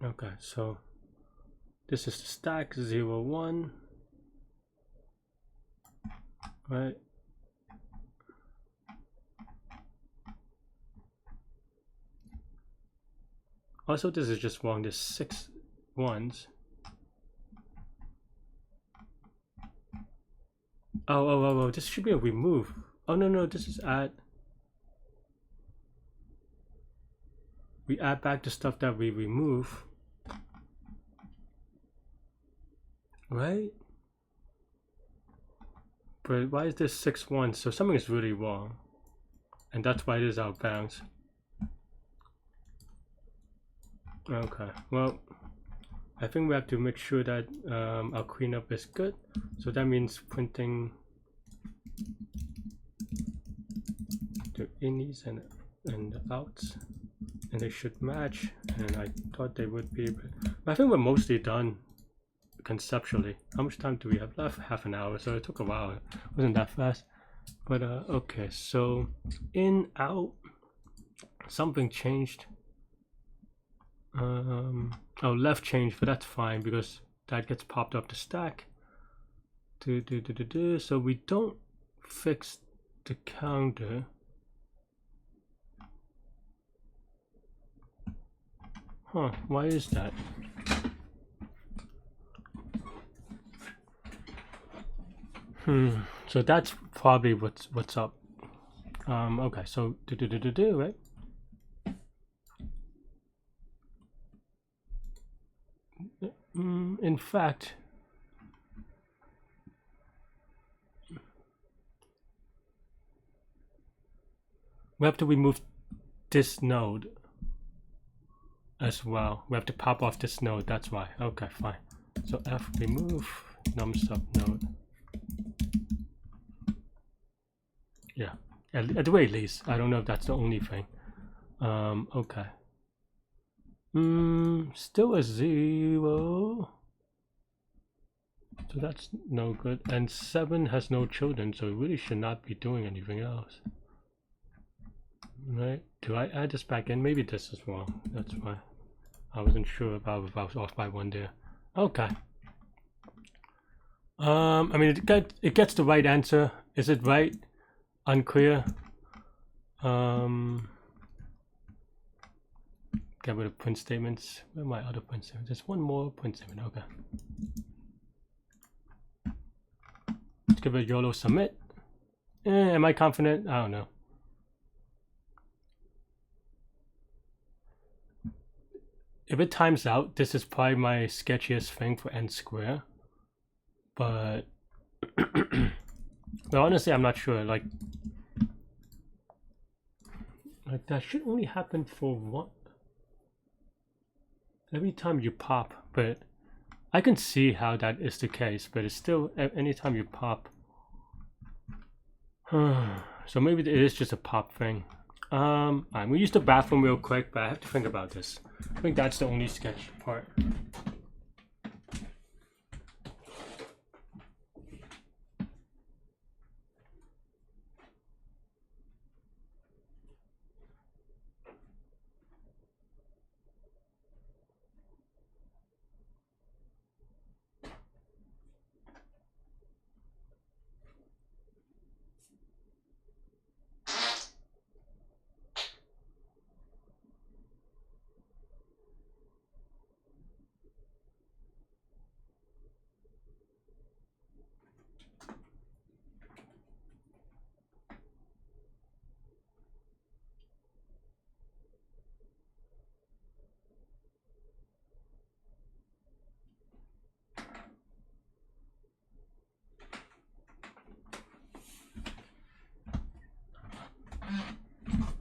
Okay, so this is the stack 0, 1, right? Also, this is just wrong. There's 6 ones. Oh, this should be a remove. Oh, no, this is add. We add back the stuff that we remove. Right? But why is this 6, 1? So something is really wrong. And that's why it is out of bounds. Okay, well, I think we have to make sure that our cleanup is good. So that means printing the innies and the outs, and they should match. And I thought they would be, but I think we're mostly done conceptually. How much time do we have left? Half an hour, so it took a while. It wasn't that fast. But okay, so in, out, something changed. Oh, left changed, but that's fine because that gets popped up the stack. So we don't fix the counter. Huh, why is that? So that's probably what's up. Okay, so right? In fact, we have to remove this node as well. We have to pop off this node, that's why. Okay, fine. So f remove num sub node. Yeah, at the very least. I don't know if that's the only thing. Okay. Still a 0. So that's no good. And 7 has no children, so it really should not be doing anything else. Right? Do I add this back in? Maybe this is wrong. That's why I wasn't sure about if I was off by 1 there. Okay. I mean, it gets the right answer. Is it right? Unclear. Get rid of print statements. Where are my other print statements? There's one more print statement. Okay. Let's give it a YOLO submit. Am I confident? I don't know. If it times out, this is probably my sketchiest thing for n square. But honestly, I'm not sure. Like that should only happen for one. Every time you pop, but I can see how that is the case, but it's still anytime you pop. So maybe it is just a pop thing. Alright, we'll use the bathroom real quick, but I have to think about this. I think that's the only sketch part.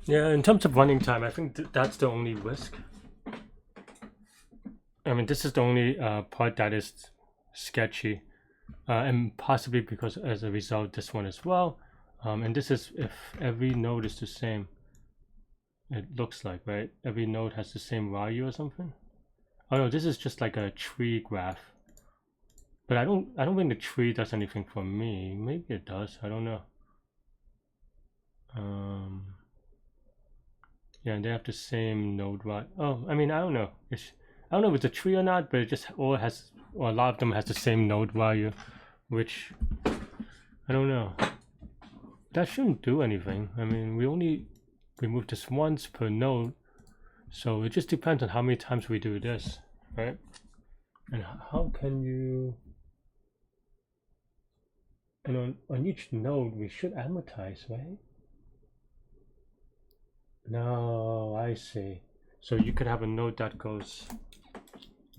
Yeah, in terms of running time, I think that's the only risk. I mean, this is the only part that is sketchy, and possibly because as a result, this one as well. And this is if every node is the same. It looks like, right? Every node has the same value or something. Oh no, this is just like a tree graph. But I don't think the tree does anything for me. Maybe it does. I don't know. Yeah, and they have the same node value. Oh, I mean, I don't know. I don't know if it's a tree or not, but it just all has, or a lot of them has the same node value, which I don't know. That shouldn't do anything. I mean, we only remove this once per node, so it just depends on how many times we do this, right? And how can you? And on each node we should amortize, right? No, I see. So you could have a node that goes.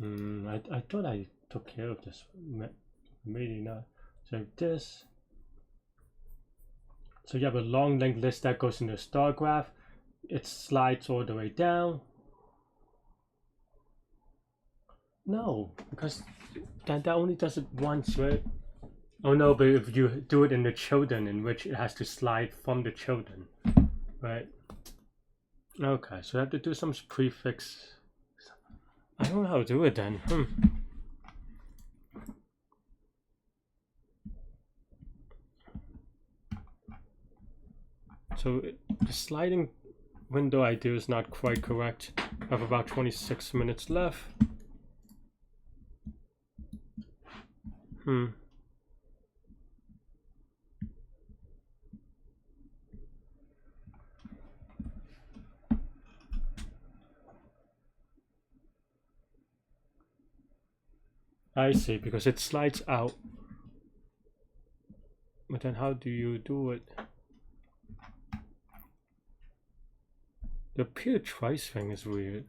I thought I took care of this. Maybe not. So this. So you have a long linked list that goes in the star graph. It slides all the way down. No, because that only does it once, right? Oh no, but if you do it in the children, in which it has to slide from the children, right? Okay, so I have to do some prefix. I don't know how to do it then. So the sliding window idea is not quite correct. I have about 26 minutes left. I see, because it slides out. But then how do you do it? The pure twice thing is weird.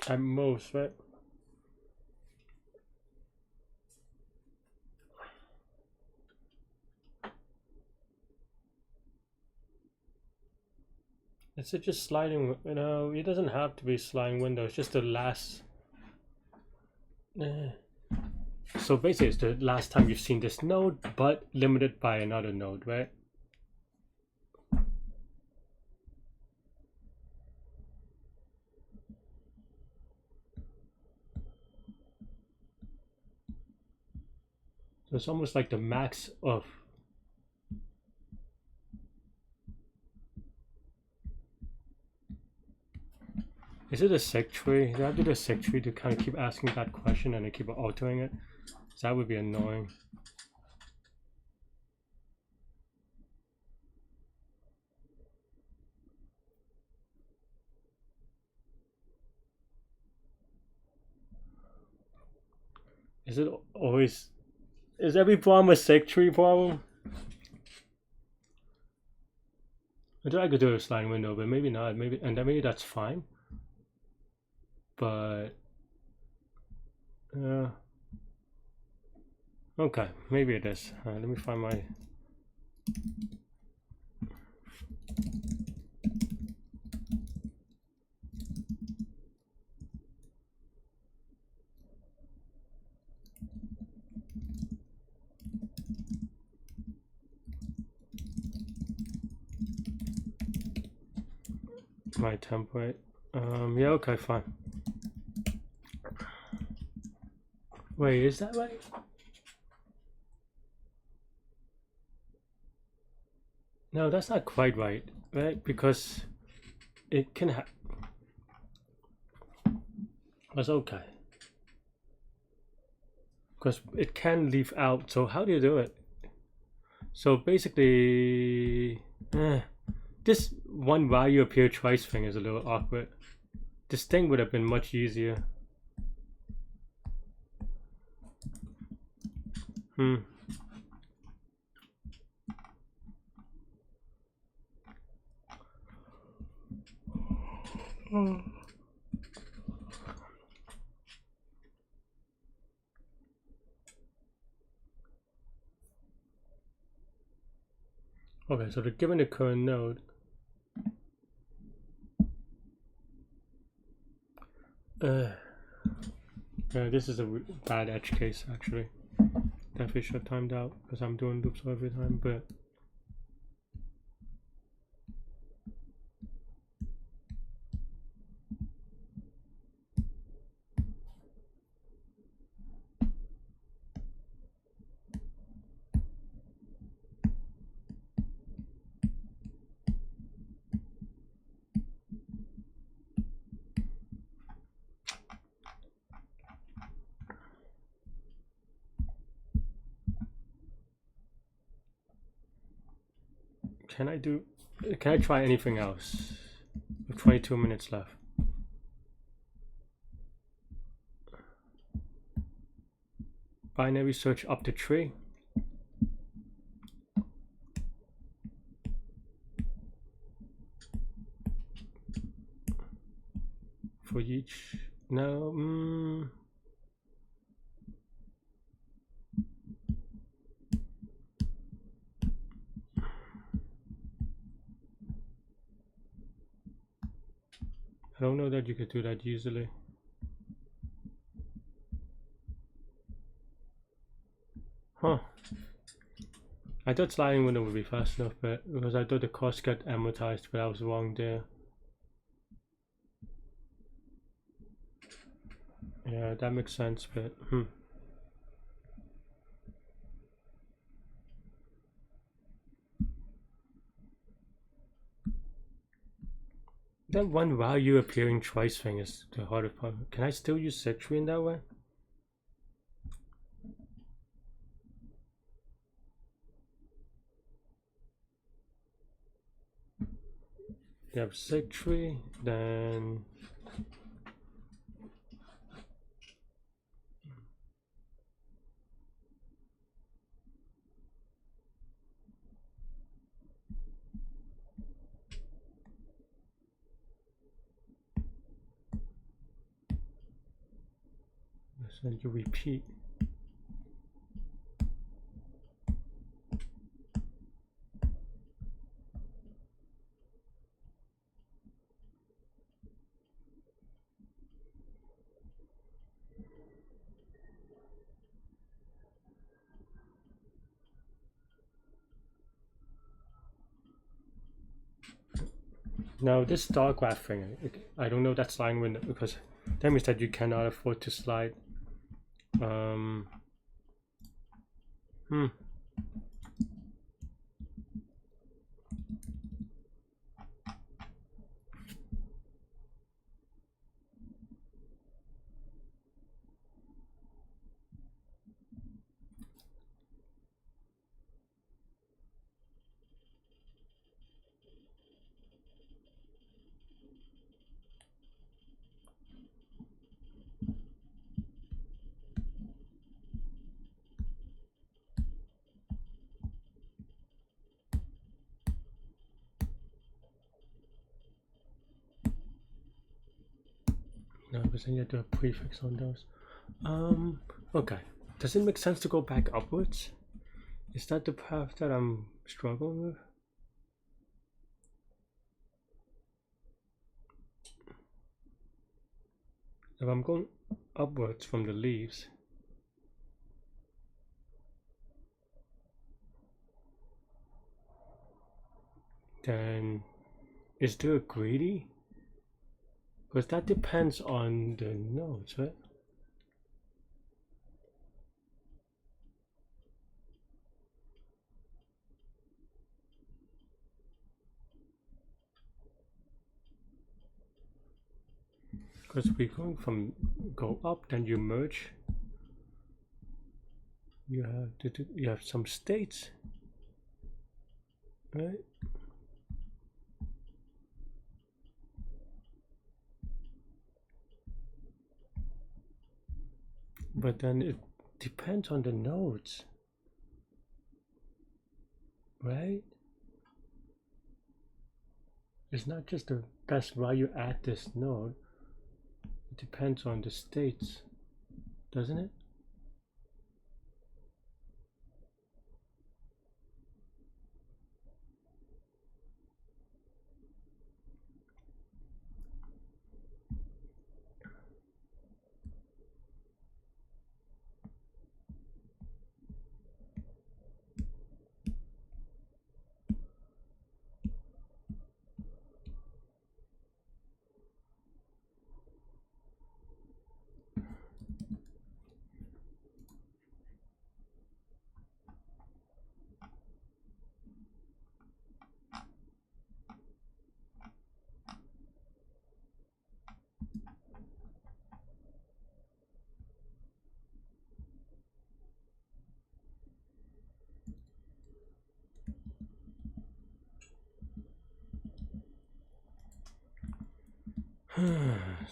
At most, right? Is it just sliding? You know, it doesn't have to be sliding window. It's just the last. So basically, it's the last time you've seen this node, but limited by another node, right? So it's almost like the max of. Is it a sig tree? Do I do the sig tree to kind of keep asking that question and then keep altering it? So that would be annoying. Is it always? Is every problem a sig tree problem? I thought I could do a sliding window, but maybe not. Maybe and then maybe that's fine. But okay, maybe it is. Let me find my template. Yeah, okay, fine. Wait, is that right? No, that's not quite right, right? Because it can have. That's okay. Because it can leave out. So how do you do it? So basically, this one value appear twice thing is a little awkward. This thing would have been much easier. Okay, so they're given the current node. This is a bad edge case actually. Definitely should have timed out because I'm doing loops every time, but can I try anything else? We have 22 minutes left. Binary search up the tree. For each, no, I don't know that you could do that easily. Huh. I thought sliding window would be fast enough, but because I thought the cost got amortized, but I was wrong there. Yeah, that makes sense, but That one value appearing twice thing is the hardest part. Can I still use set tree in that way? You have set tree, then you repeat. Now this star graph thing, I don't know that sliding window because that means that you cannot afford to slide. No, because then you have to have a prefix on those. Okay. Does it make sense to go back upwards? Is that the path that I'm struggling with? If I'm going upwards from the leaves, then is there a greedy? Because that depends on the nodes, right? Because we're going from go up, then you merge. You have some states, right? But then it depends on the nodes, right? It's not just the best value at this node. It depends on the states, doesn't it?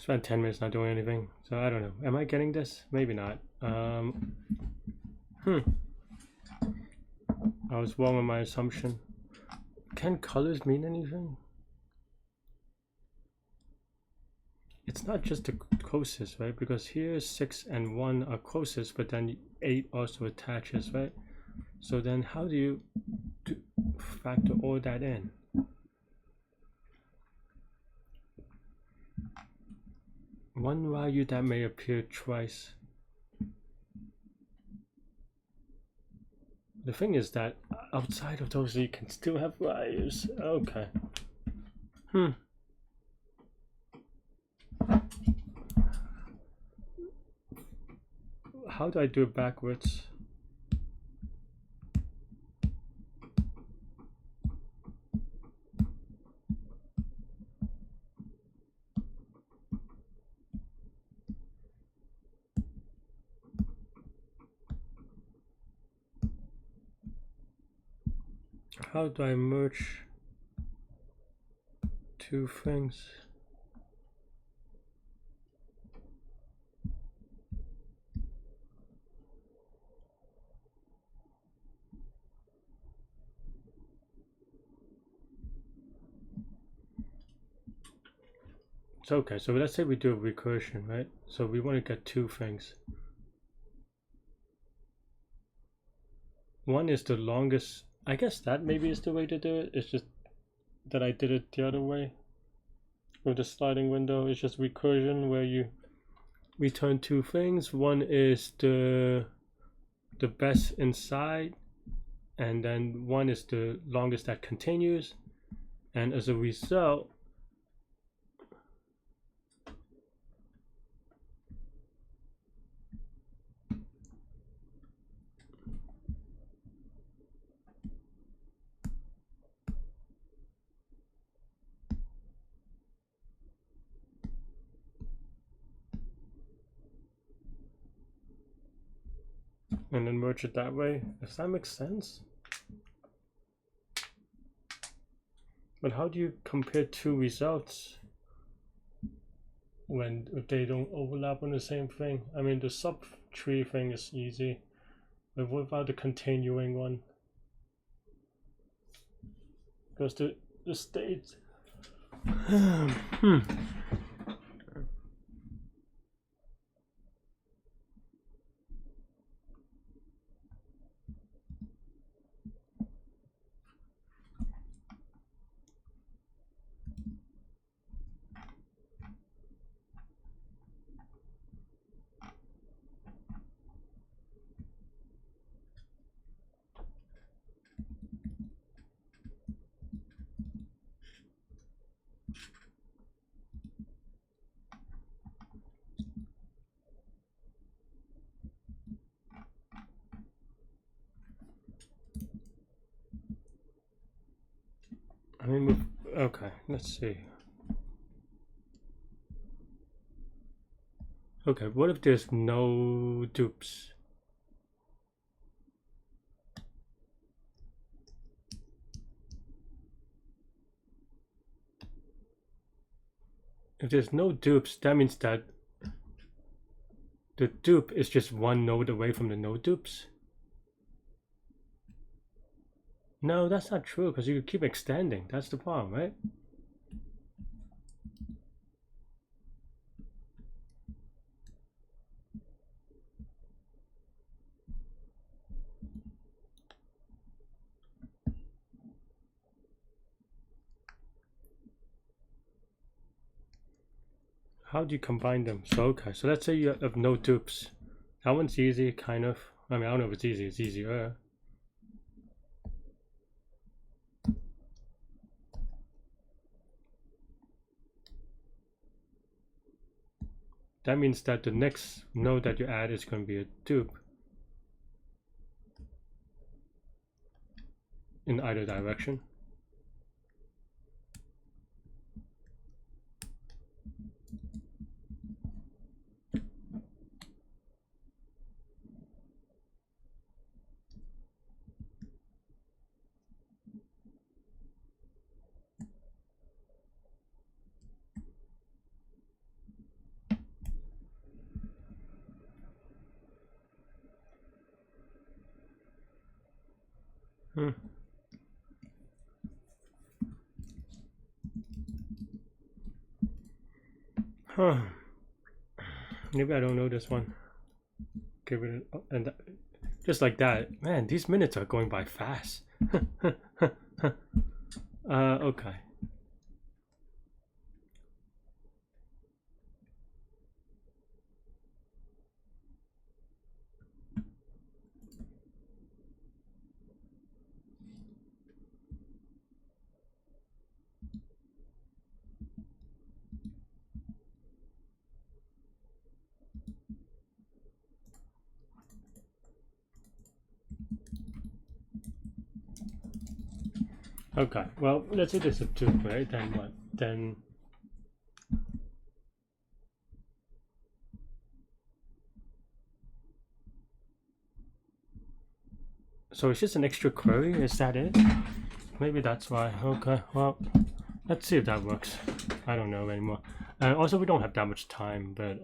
Spent 10 minutes not doing anything, so I don't know. Am I getting this? Maybe not. I was wrong on my assumption. Can colors mean anything? It's not just the closest, right? Because here 6 and 1 are closest, but then 8 also attaches, right? So then how do you factor all that in? One value that may appear twice. The thing is that outside of those you can still have values. Okay. How do I do it backwards? How do I merge two things? So okay, so let's say we do a recursion, right? So we want to get two things. One is the longest. I guess that maybe is the way to do it. It's just that I did it the other way with the sliding window. It's just recursion where you return two things. One is the best inside, and then one is the longest that continues. And as a result, and then merge it that way. Does that make sense? But how do you compare two results when if they don't overlap on the same thing? I mean, the subtree thing is easy, but what about the continuing one? Because the state. I mean, okay, let's see. Okay, what if there's no dupes? If there's no dupes, that means that the dupe is just one node away from the no dupes. No, that's not true, because you could keep extending. That's the problem, right? How do you combine them? So, okay, so let's say you have no dupes. That one's easy, kind of. I mean, I don't know if it's easy, it's easier. That means that the next node that you add is going to be a dupe in either direction. Huh. Maybe I don't know this one. Give it and just like that. Man, these minutes are going by fast. Okay. Okay, well, let's say there's a dupe, right? Then what? Then so it's just an extra query, is that it? Maybe that's why. Okay, well, let's see if that works. I don't know anymore. Also, we don't have that much time, but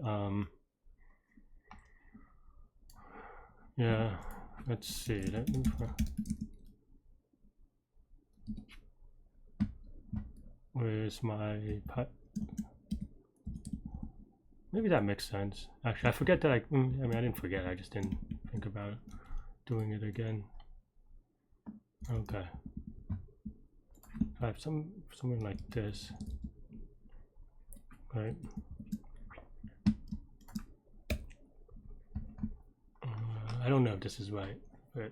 yeah, let's see. Where's my maybe that makes sense. Actually, I forget that I mean, I didn't forget, I just didn't think about doing it again. Okay. I have something like this, right? I don't know if this is right, but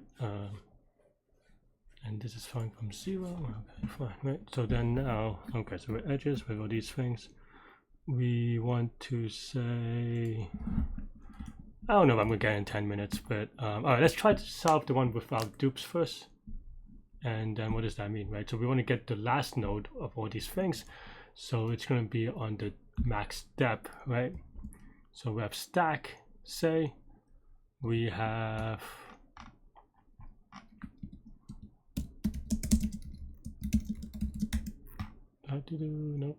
and this is fine from 0. Okay, fine, right? So then now, okay, so with edges, with all these things, we want to say, I don't know if I'm gonna get in 10 minutes, but all right, let's try to solve the one without dupes first. And then what does that mean, right? So we want to get the last node of all these things. So it's going to be on the max depth, right? So we have stack, say, we have Nope.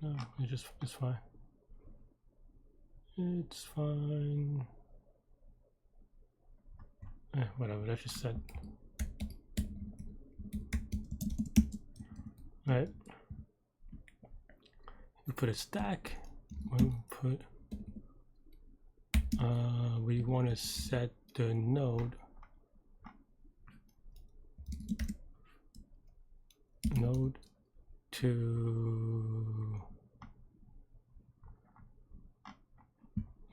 No, it's fine. It's fine. Whatever, let's just set. Right. We put a stack. We put. We want to set the node. To.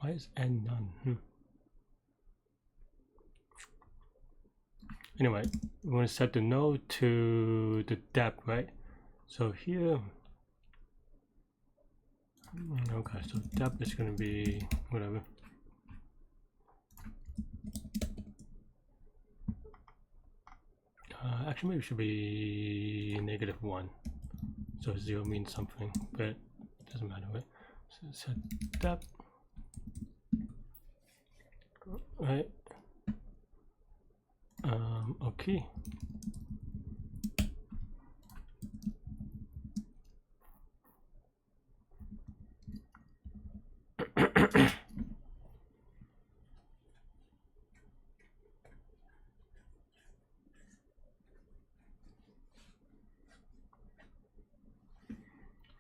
Why is n none? Anyway, we want to set the node to the depth, right? So here, okay, so depth is going to be whatever. Actually, maybe it should be -1. So 0 means something, but it doesn't matter, right? So set depth, right? Okay.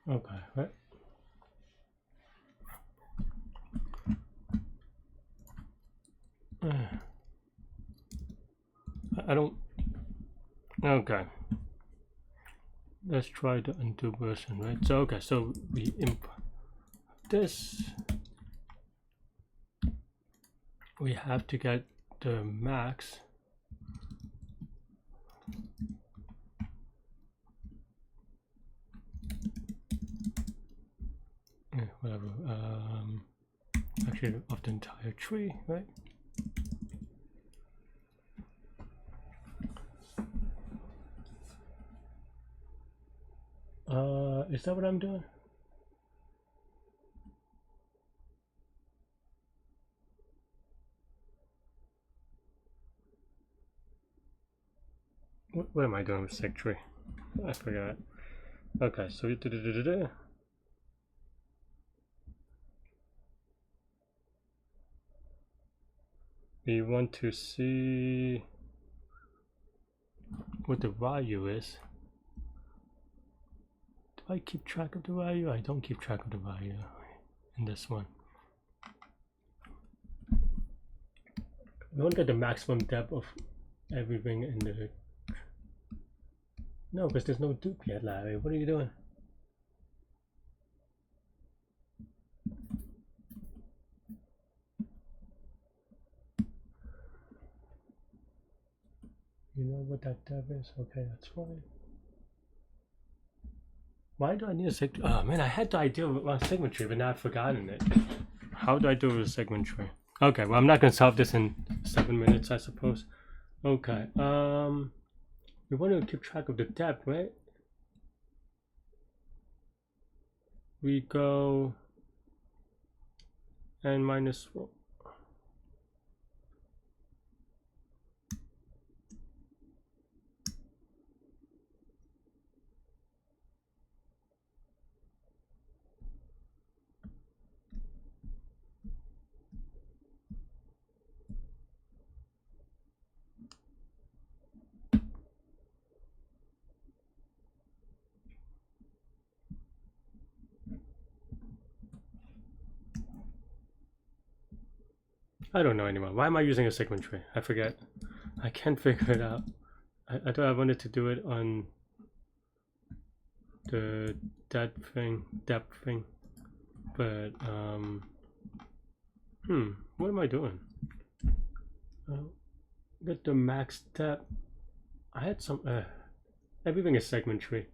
Okay, right. I don't. Okay. Let's try the undo version, right? So okay, so we import this. We have to get the max. Whatever. Actually, of the entire tree, right? Is that what I'm doing? What am I doing with seg tree? I forgot. Okay, so we want to see what the value is. Do I keep track of the value? I don't keep track of the value in this one. We want to get the maximum depth of everything in the. No, because there's no dupe yet, Larry. What are you doing? You know what that depth is? Okay, that's fine. Why do I need a segment? Oh man, I had the idea of a segment tree, but now I've forgotten it. How do I do with a segment tree? Okay, well I'm not gonna solve this in 7 minutes, I suppose. Okay, we want to keep track of the depth, right? We go n minus 4. I don't know anymore. Why am I using a segment tree? I forget. I can't figure it out. I thought I wanted to do it on the depth thing, but what am I doing? Get the max depth. I had some. Everything is segment tree.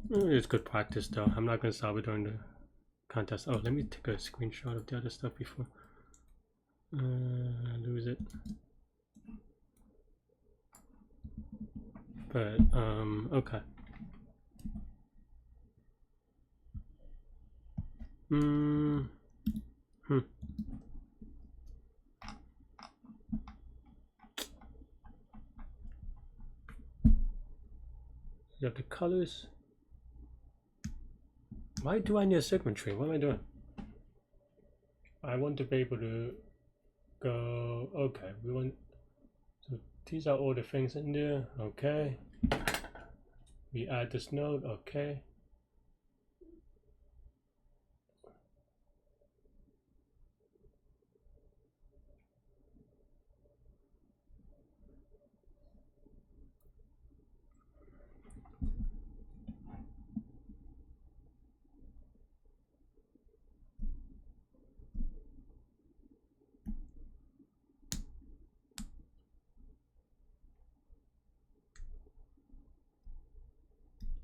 It's good practice though. I'm not going to solve it during the contest. Oh, let me take a screenshot of the other stuff before lose it. But okay. Hmm. You have the colors. Why do I need a segment tree? What am I doing? I want to be able to go. Okay, we want. So these are all the things in there. Okay. We add this node. Okay.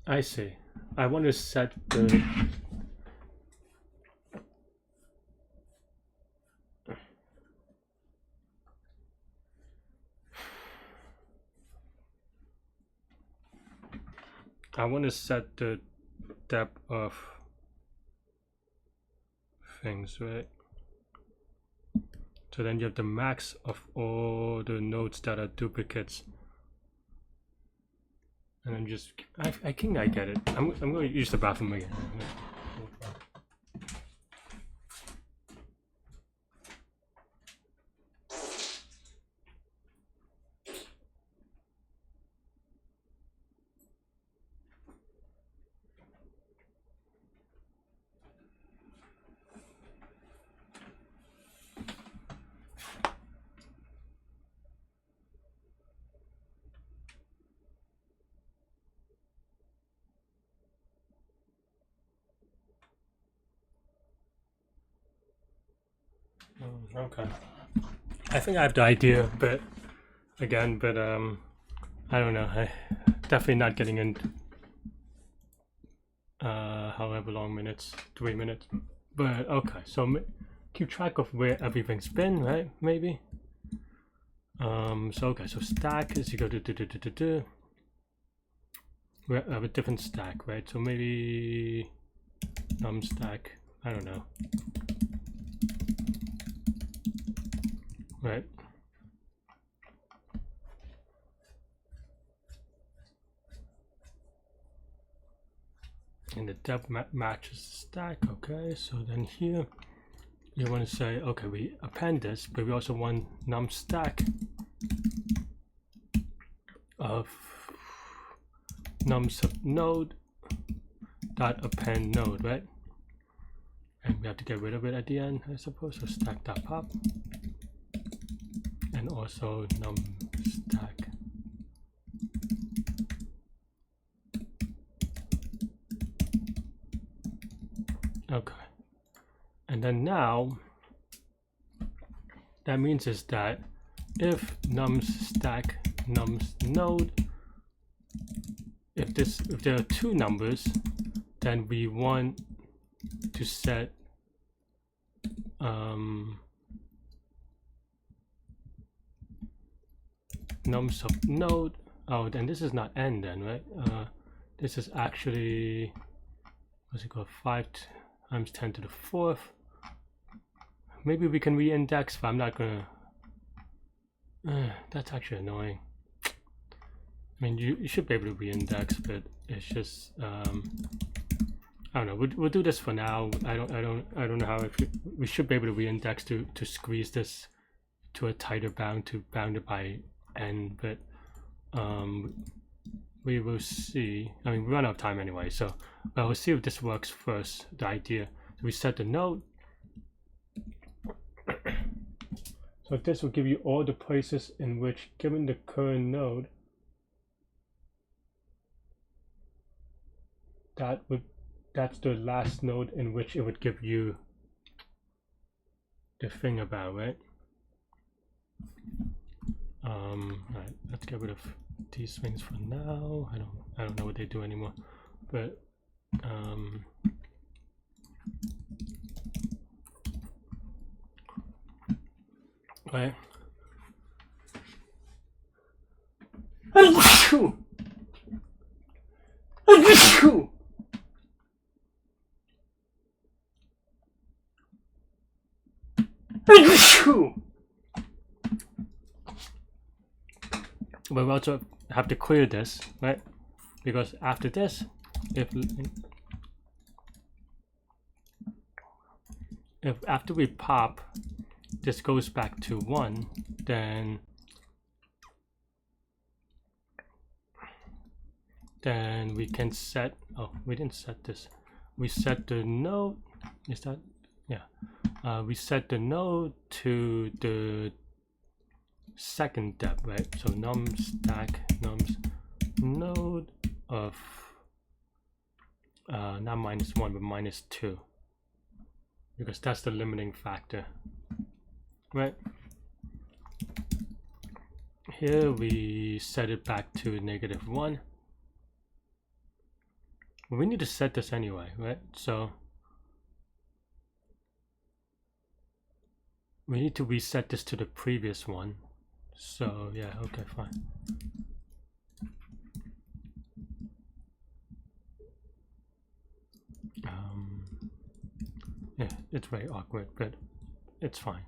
I see. I want to set the. I want to set the depth of things, right? So then you have the max of all the nodes that are duplicates. And then just, I think I get it. I'm going to use the bathroom again. Okay. I think I have the idea, but again, I don't know. I definitely not getting in however long minutes, 3 minutes. But okay, so keep track of where everything's been, right? Maybe. So okay, so stack is equal to we have a different stack, right? So maybe num stack. I don't know. Right. And the depth matches the stack. Okay, so then here you want to say, okay, we append this, but we also want num stack of num sub node dot append node, right? And we have to get rid of it at the end, I suppose. So stack dot pop, and also num stack. Okay, and then now that means is that if nums stack nums node, if there are two numbers, then we want to set num sub node. Oh, then this is not n then, right? This is actually, what's it called, 5 times 10 to the 4th. Maybe we can re-index, but I'm not gonna. That's actually annoying. I mean, you should be able to re-index, but it's just I don't know. We'll do this for now. I don't know how we should be able to re-index to squeeze this to a tighter bound, to bound it by n, but we will see. I mean, we run out of time anyway, so we'll see if this works first. The idea. So we set the node. So this will give you all the places in which, given the current node, that's the last node in which it would give you the thing about, right? Right, let's get rid of these things for now. I don't know what they do anymore, but right. But we also have to clear this, right? Because after this, if after we pop, this goes back to 1, then we can set, oh, we didn't set this. We set the node, is that, yeah. We set the node to the second depth, right? So num stack nums node of, not -1, but -2. Because that's the limiting factor, right? Here we set it back to -1. We need to set this anyway, right? So we need to reset this to the previous one. So yeah, okay, fine. Yeah, it's very awkward, but it's fine.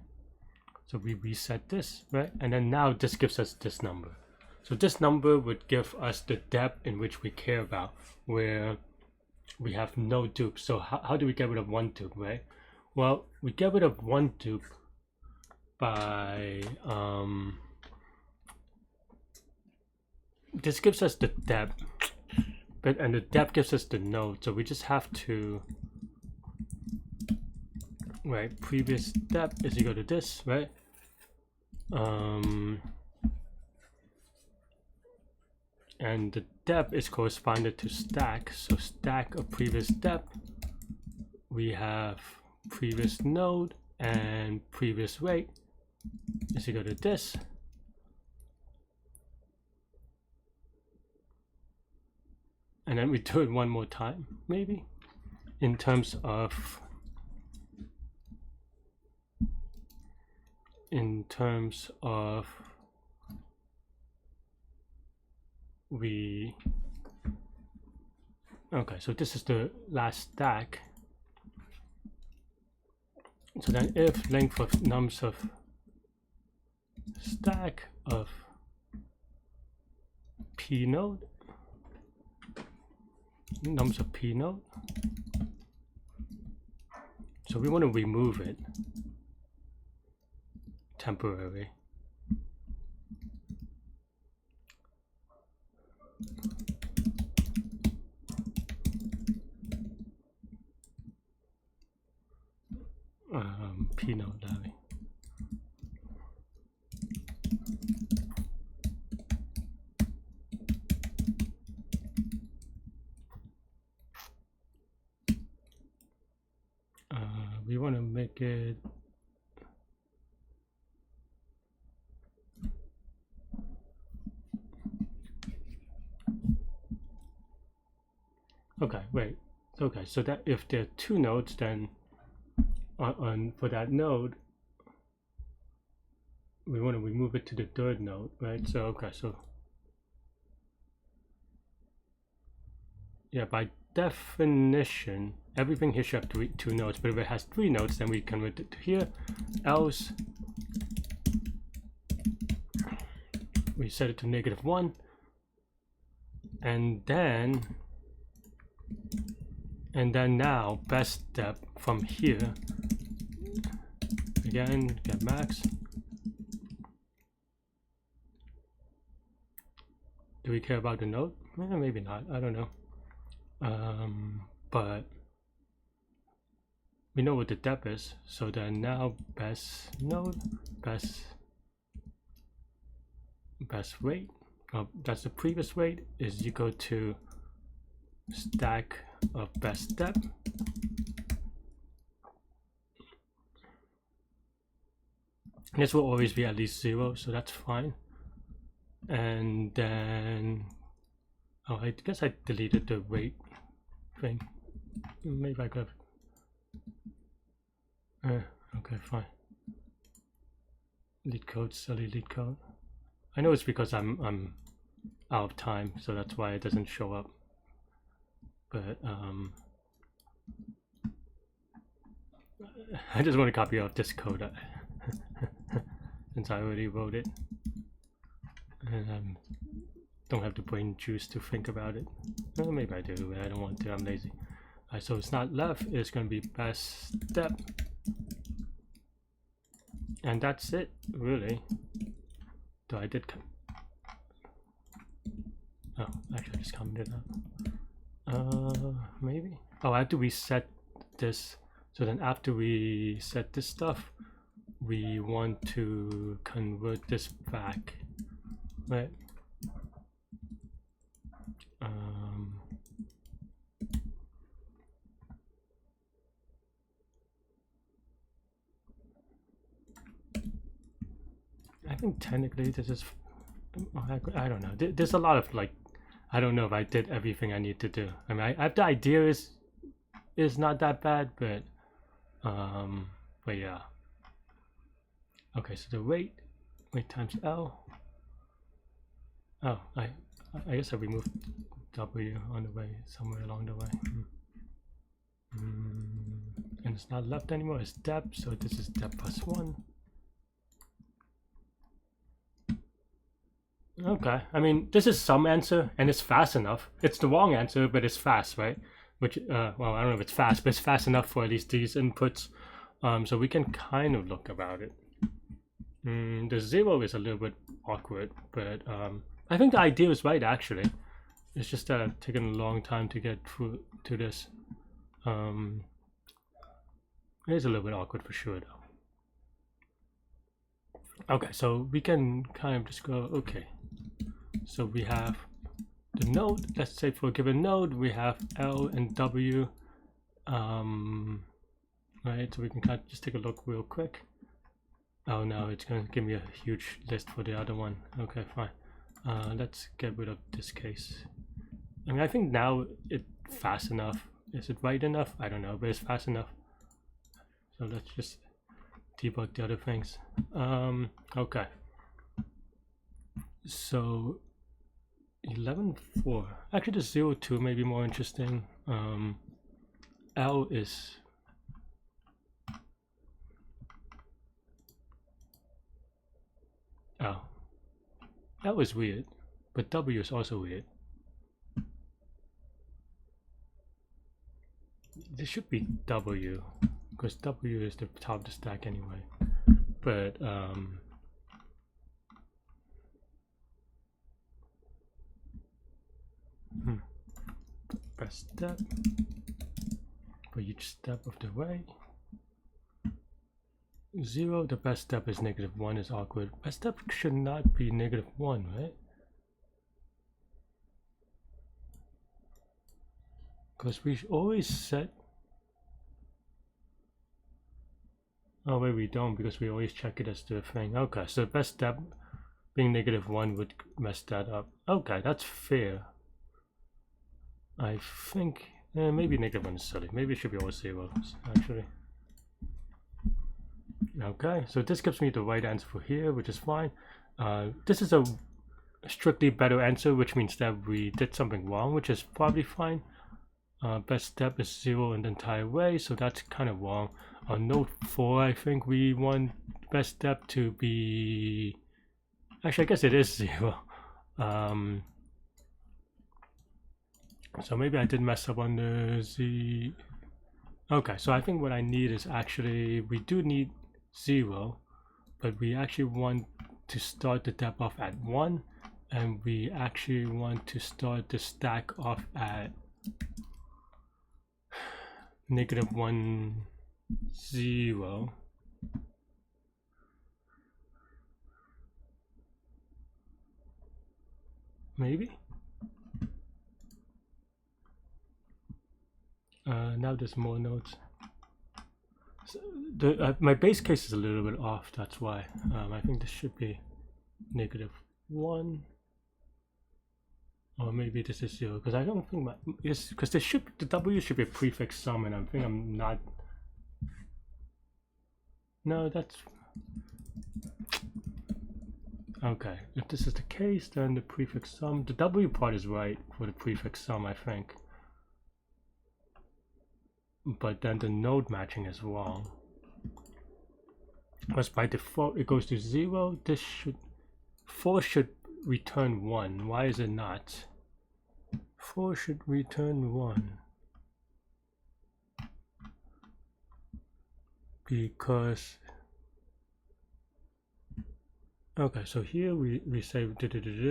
So we reset this, right? And then now this gives us this number. So this number would give us the depth in which we care about, where we have no dupe. So how do we get rid of one dupe, right? Well, we get rid of one dupe by this gives us the depth, and the depth gives us the node. So we just have to, right, previous depth is equal to this, right? And the depth is corresponded to stack. So stack of previous depth, we have previous node and previous weight is equal to this. And then we do it one more time, maybe, in terms of okay, so this is the last stack. So then if length of nums of stack of p node, nums of p node, so we want to remove it temporarily. P node Larry. We want to make it okay, wait. Okay, so that if there are two nodes, then for that node, we want to remove it to the third node, right? So okay, so yeah, by definition, everything here should have two nodes, but if it has 3 nodes, then we convert it to here. Else, we set it to -1, and then now best step from here. Again, get max. Do we care about the node? Maybe not, I don't know. But we know what the depth is, so then now best node, best weight, that's the previous weight, is equal to stack of best depth. This will always be at least 0, so that's fine. And then, oh, I guess I deleted the weight thing. Maybe I could have. Okay, fine. Leetcode, silly Leetcode. I know it's because I'm out of time, so that's why it doesn't show up. But I just want to copy off this code since I already wrote it. And don't have the brain juice to think about it. Well, maybe I do, but I don't want to. I'm lazy. Alright, so it's not left. It's gonna be best step, and that's it, really. Though I did. Oh, actually, I just commented that. Maybe. Oh, I have to reset this. So then, after we set this stuff, we want to convert this back, right? I think technically this is, I don't know. There's a lot of like, I don't know if I did everything I need to do. I mean, the idea is not that bad, but yeah. Okay, so the weight times L. Oh, I guess I removed W on the way, somewhere along the way. And it's not left anymore, it's depth, so this is depth plus 1. Okay, I mean, this is some answer, and it's fast enough. It's the wrong answer, but it's fast, right? Which, well, I don't know if it's fast, but it's fast enough for at least these inputs. So we can kind of look about it. The 0 is a little bit awkward, but I think the idea is right, actually. It's just taking a long time to get through to this. It is a little bit awkward for sure, though. Okay, so we can kind of just go, okay. So we have the node, let's say for a given node, we have L and W. Right, so we can kind of just take a look real quick. Oh no, it's going to give me a huge list for the other one. Okay, fine. Let's get rid of this case. I mean, I think now it's fast enough. Is it right enough? I don't know, but it's fast enough. So let's just debug the other things. Okay. So 11.4. Actually, the 0.2 may be more interesting. L is L is weird, but W is also weird. This should be W, because W is the top of the stack anyway. But best step for each step of the way. 0, the best step is -1 is awkward. Best step should not be -1, right? Because we always set. Oh wait, we don't, because we always check it as the thing. Okay, so the best step being -1 would mess that up. Okay, that's fair. I think maybe -1 is silly. Maybe it should be all zeros actually. Okay, so this gives me the right answer for here, which is fine. This is a strictly better answer, which means that we did something wrong, which is probably fine. Best step is 0 in the entire way, so that's kind of wrong. On node 4, I think we want best step to be... Actually, I guess it is 0. So maybe I did mess up on the Z. Okay, so I think what I need is actually, we do need 0, but we actually want to start the depth off at 1, and we actually want to start the stack off at -1, 0. Maybe? Now there's more nodes. So my base case is a little bit off, that's why. I think this should be -1. Or maybe this is 0, because I don't think because the W should be a prefix sum, and I think I'm not. No, that's okay. If this is the case, then the prefix sum, the W part is right for the prefix sum, I think. But then the node matching is wrong. Because by default it goes to 0. This should 4 should return 1. Why is it not? 4 should return 1. Because okay, so here we say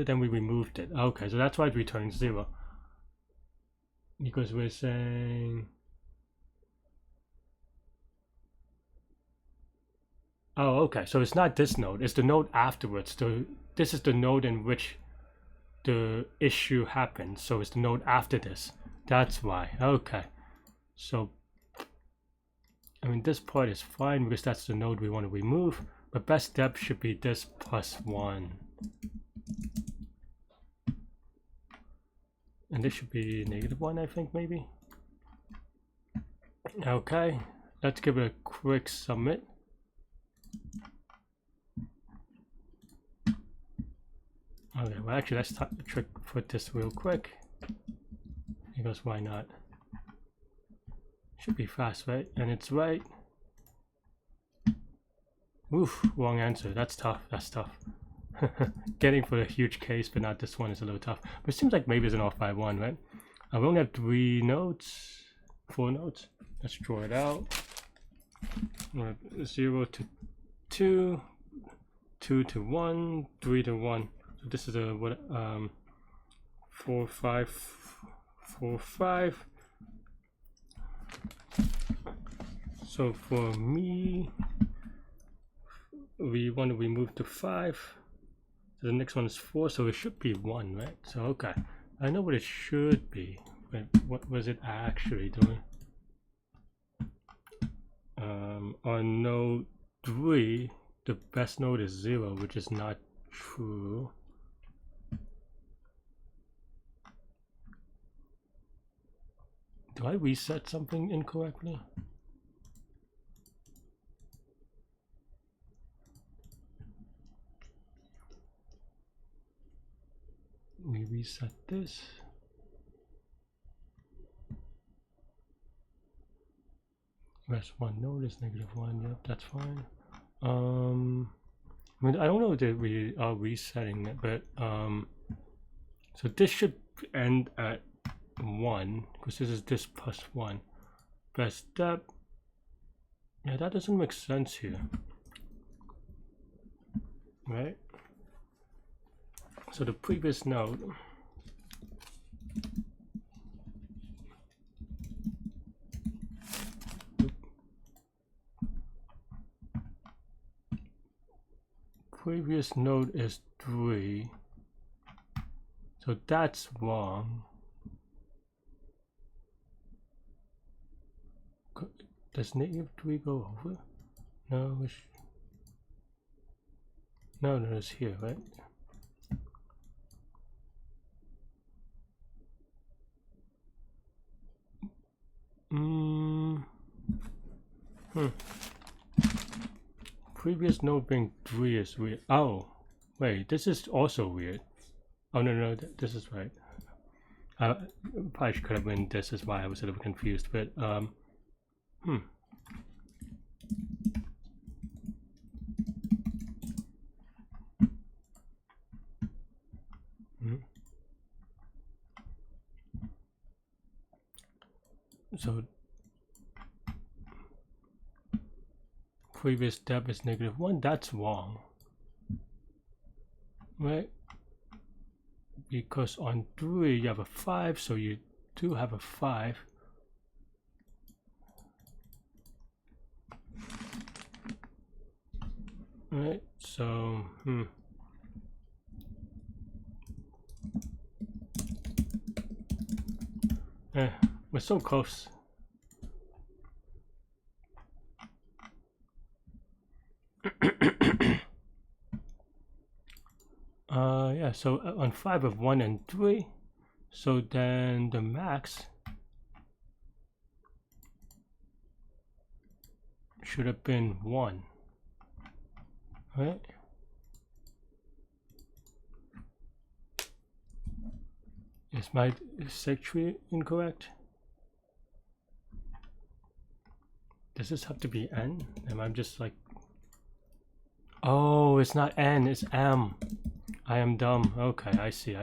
then we removed it. Okay, so that's why it returns 0. Because we're saying oh, okay, so it's not this node, it's the node afterwards. So this is the node in which the issue happens, so it's the node after this. That's why. Okay, so I mean this part is fine because that's the node we want to remove, but best depth should be this plus 1. And this should be -1, I think, maybe. Okay, let's give it a quick submit. Okay, well actually let's put this real quick, because why not? Should be fast, right? And it's right. Oof, wrong answer. That's tough, that's tough. Getting for a huge case, but not this one, is a little tough. But it seems like maybe it's an off by 1, right? I only have 3 nodes, 4 nodes. Let's draw it out. 0 to 2, 2 to 1, 3 to 1. So this is a what 4, 5, 4, 5. So for me, we want to remove the 5. So the next one is 4, so it should be 1, right? So okay, I know what it should be, but what was it actually doing? On node 3, the best node is 0, which is not true. Do I reset something incorrectly? We reset this. Rest 1 node is -1. Yep, that's fine. I mean, I don't know that we are resetting it, but so this should end at 1 because this is this plus 1. Best step. Yeah, that doesn't make sense here, right? So the previous node is 3, so that's wrong. Does -3 go over? No, no, it's here, right? Previous node being 3 is weird. Oh, wait, this is also weird. Oh no, this is right. I probably could have been this, is why I was a little confused, but So previous step is -1. That's wrong, right? Because on 3 you have a 5, so you do have a 5. Right, so we're so close. Yeah, so on 5 of 1 and 3, so then the max should have been 1, right? Is my sec tree incorrect? Does this have to be n? Am I just like, oh, it's not n, it's m. I am dumb. Okay, I see.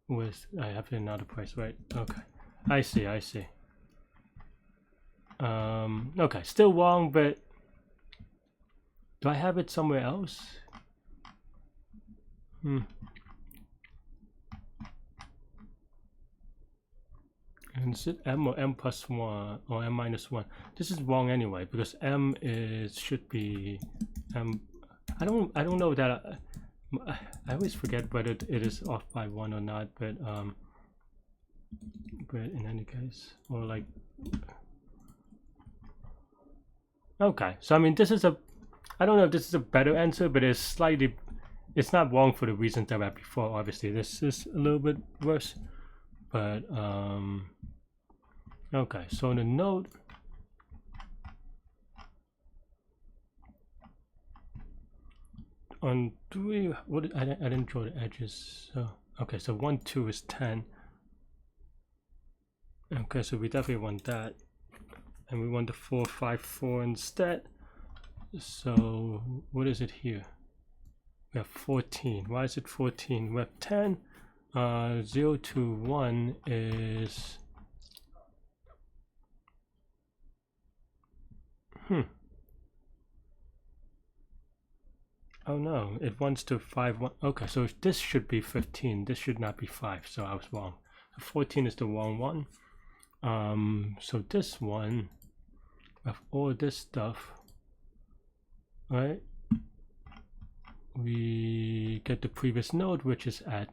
With I have it in another place, right? Okay, I see. Okay, still wrong, but do I have it somewhere else? And is it m or m plus 1 or m minus 1? This is wrong anyway, because m should be m. I don't know that. I always forget whether it is off by 1 or not, but in any case, or like, okay. So I mean, this is a, I don't know if this is a better answer, but it's slightly, it's not wrong for the reasons that I had before. Obviously, this is a little bit worse, but okay. So the node. On 3, I didn't draw the edges. So okay, so 1, 2 is 10. Okay, so we definitely want that, and we want the 4, 5, 4 instead. So what is it here? We have 14. Why is it 14? We have 10. 0 to 1 is oh no, it wants to 5 1. Okay, so this should be 15. This should not be 5. So I was wrong. 14 is the wrong one. So this one, of all this stuff, right? We get the previous node, which is at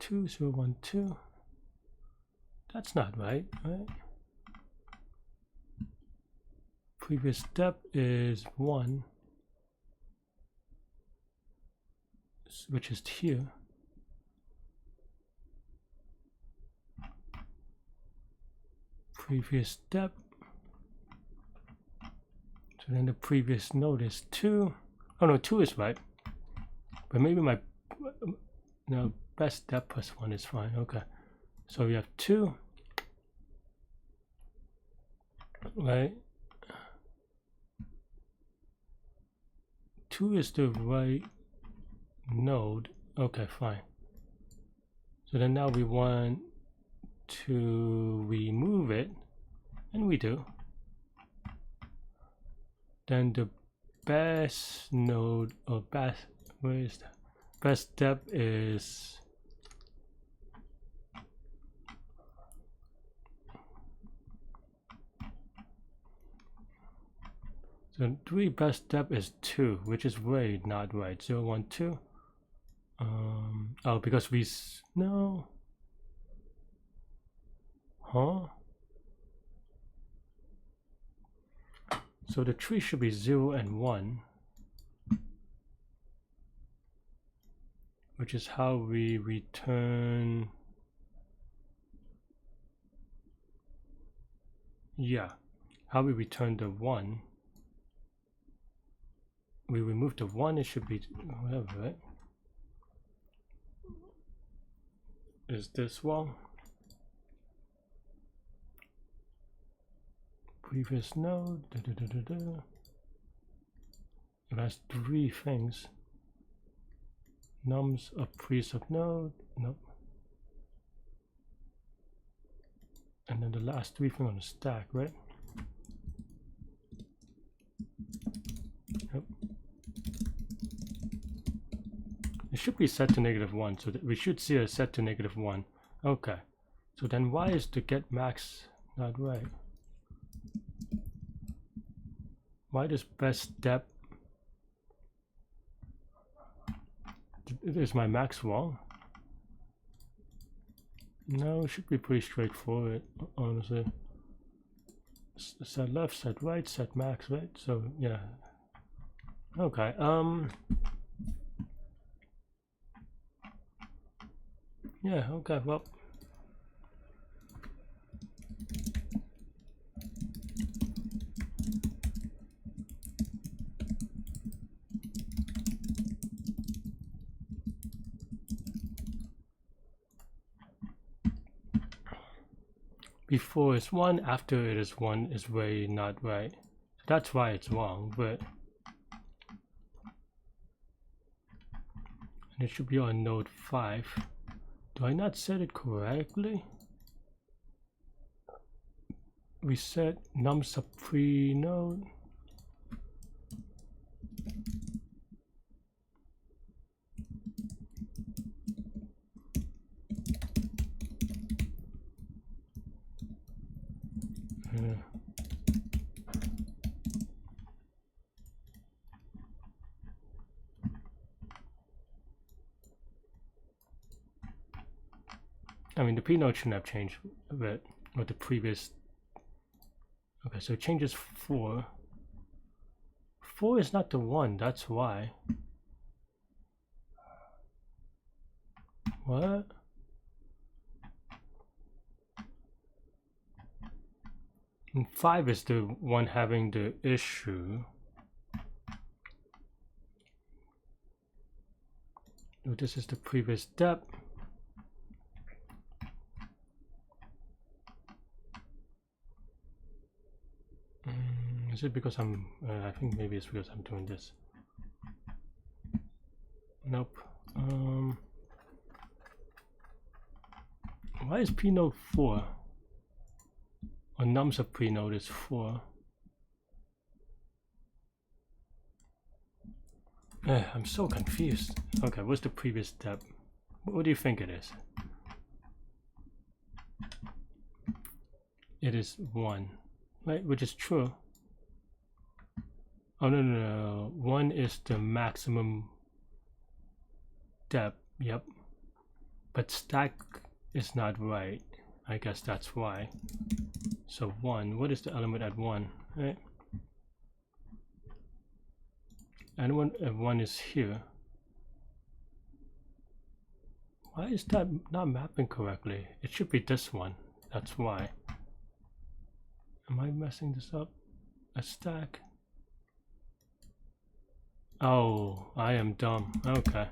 2 0 1 2. That's not right, right? Previous step is 1, which is here. Previous step. So then the previous node is 2. Oh no, 2 is right. But maybe my no, best step plus 1 is fine. Okay. So we have 2. Right. 2 is the right node. Okay, fine. So then now we want to remove it, and we do. Then the best node, or best, where is that? Best step is so 3 best step is 2, which is way not right. 0 1 2. Oh, because we no. Huh? So the tree should be 0 and 1, which is how we return. Yeah, how we return the 1. We remove the 1, it should be whatever, right? Is this wrong? Previous node. It has 3 things. Nums of previous of node. Nope. And then the last 3 things on the stack, right? Yep. It should be set to -1, so that we should see a set to -1. Okay. So then why is the get max not right? Why does best step? Is my max wrong? No, it should be pretty straightforward, honestly. Set left, set right, set max, right? So yeah. Okay. Yeah. Okay. Well. before is 1, after it is 1 is way not right. So that's why it's wrong, but it should be on node 5. Do I not set it correctly? We set num sub pre node. I mean, the P node shouldn't have changed a bit, or the previous. Okay, so it changes 4. 4 is not the 1, that's why. What? And 5 is the one having the issue. Oh, this is the previous step. Is it because I'm, I think maybe it's because I'm doing this. Nope. Why is P node 4? Or nums of P node is 4. I'm so confused. Okay, what's the previous step? What do you think it is? It is 1, right? Which is true. Oh, no. 1 is the maximum depth, yep. But stack is not right. I guess that's why. So 1, what is the element at 1, right? Element at 1 is here. Why is that not mapping correctly? It should be this one, that's why. Am I messing this up? A stack? Oh, I am dumb. Okay.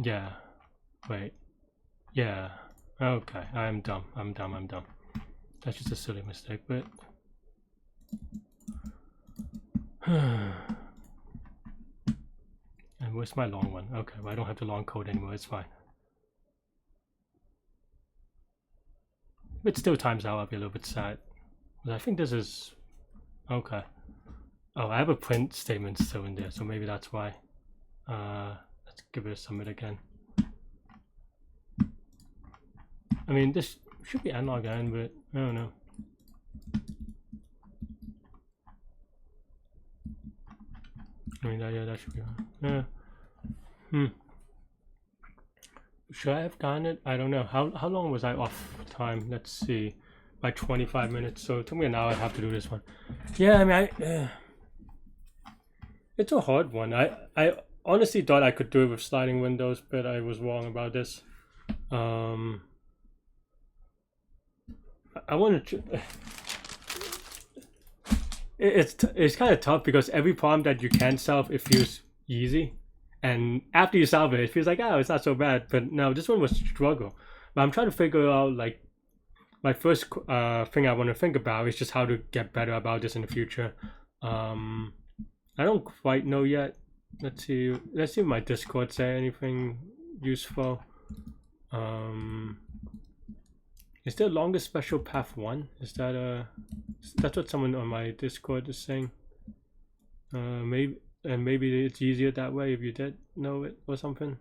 Yeah. Wait. Yeah. Okay. I am dumb. I'm dumb. That's just a silly mistake, but and where's my long one? Okay, well, I don't have the long code anymore, it's fine. If it still times out, I'll be a little bit sad. But I think this is okay. Oh, I have a print statement still in there, so maybe that's why. Let's give it a submit again. I mean, this should be analog n, but I don't know. I mean, yeah, that should be on. Should I have gotten it? I don't know. How long was I off time? Let's see. By 25 minutes. So it took me an hour. I have to do this one. Yeah, I mean, it's a hard one. I honestly thought I could do it with sliding windows, but I was wrong about this. I want to. It's kind of tough because every problem that you can solve, it feels easy, and after you solve it, it feels like, oh, it's not so bad. But no, this one was a struggle. But I'm trying to figure out, like, my first thing I want to think about is just how to get better about this in the future. I don't quite know yet. Let's see if my Discord say anything useful. Is there longest special path 1? Is that that's what someone on my Discord is saying? Maybe it's easier that way if you did know it or something.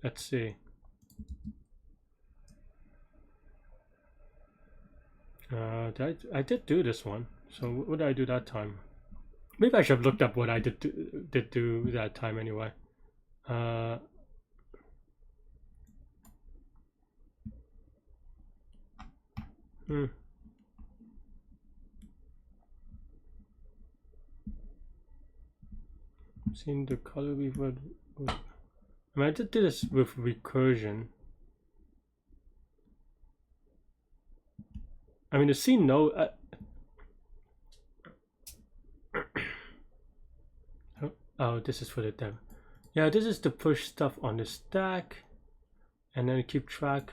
Let's see. I did do this one. So what did I do that time? Maybe I should have looked up what I did do that time anyway. Seeing the color we've I mean, I did do this with recursion. I mean, the scene no. Oh, this is for the dev. Yeah, this is to push stuff on the stack and then keep track.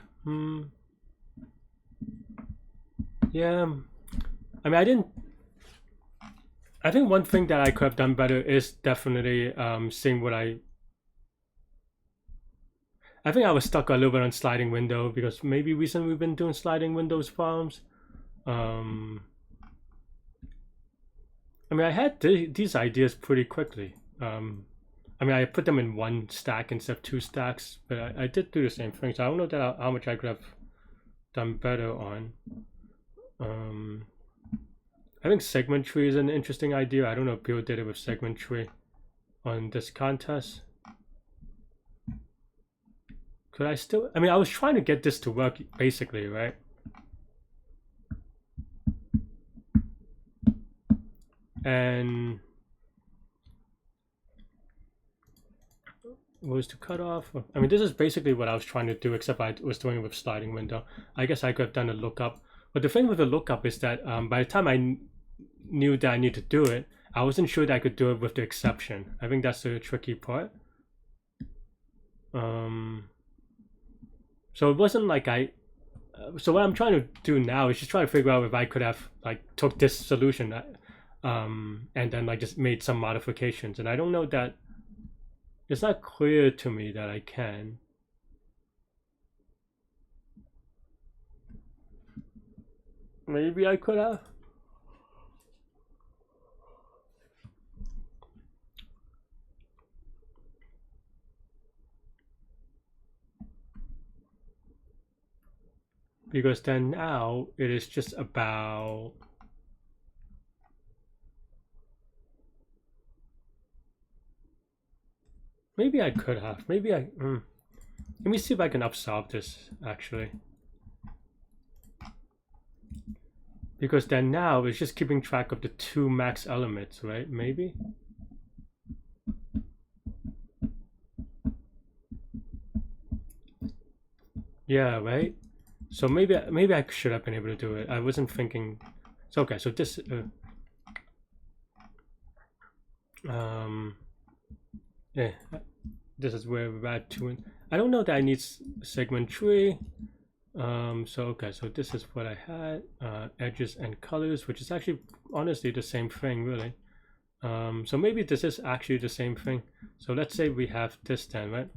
Yeah, I mean, I think one thing that I could have done better is definitely seeing what I think I was stuck a little bit on sliding window, because maybe recently we've been doing sliding windows farms. I mean, I had these ideas pretty quickly. I mean, I put them in one stack instead of two stacks, but I did do the same thing. So I don't know that how much I could have done better on. I think segment tree is an interesting idea. I don't know if people did it with segment tree on this contest. Could I still? I mean, I was trying to get this to work basically, right? And was to cut off. I mean, this is basically what I was trying to do, except I was doing it with sliding window. I guess I could have done a lookup. But the thing with the lookup is that by the time I knew that I need to do it, I wasn't sure that I could do it with the exception. I think that's the tricky part. So it wasn't like so what I'm trying to do now is just try to figure out if I could have like took this solution and then like just made some modifications. And I don't know that, it's not clear to me that I can. Maybe I could have. Because then now it is just about maybe I could have. Maybe I let me see if I can upsolve this actually. Because then now it's just keeping track of the two max elements, right? Maybe. Yeah, right. So maybe I should have been able to do it. I wasn't thinking. So okay, so this yeah, this is where we're at to. I don't know that I need segment tree. So okay, so this is what I had, edges and colors, which is actually honestly the same thing, really. So maybe this is actually the same thing. So let's say we have this then, right?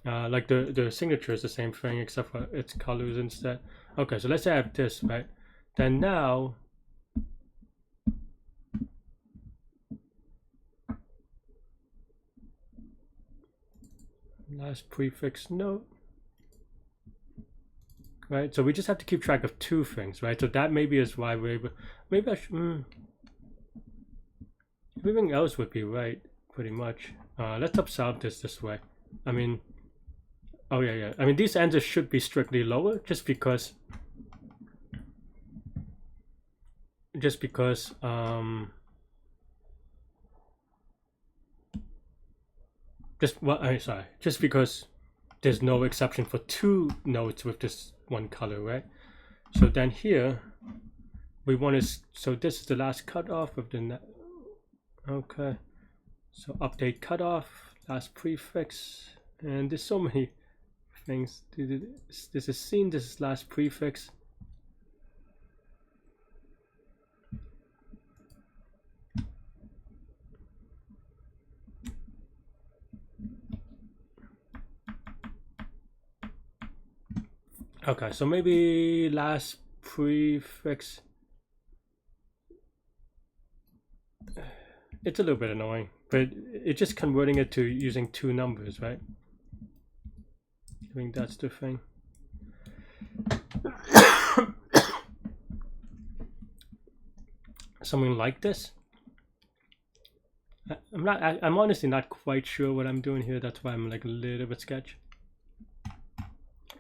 Like the signature is the same thing except for its colors instead. Okay, so let's say I have this, right? Then now last prefix note, right? So we just have to keep track of two things, right? So that maybe is why we're able. Maybe I should. Everything else would be right, pretty much. Let's upsolve this way. I mean. Oh yeah. I mean, these answers should be strictly lower, just because just because there's no exception for two nodes with this one color, right? So then here we want to, so this is the last cutoff of the okay, so update cutoff, last prefix, and there's so many things. This is scene, this is last prefix. Okay, so maybe last prefix. It's a little bit annoying, but it's just converting it to using two numbers, right? I think that's the thing. Something like this. I'm honestly not quite sure what I'm doing here. That's why I'm like a little bit sketch.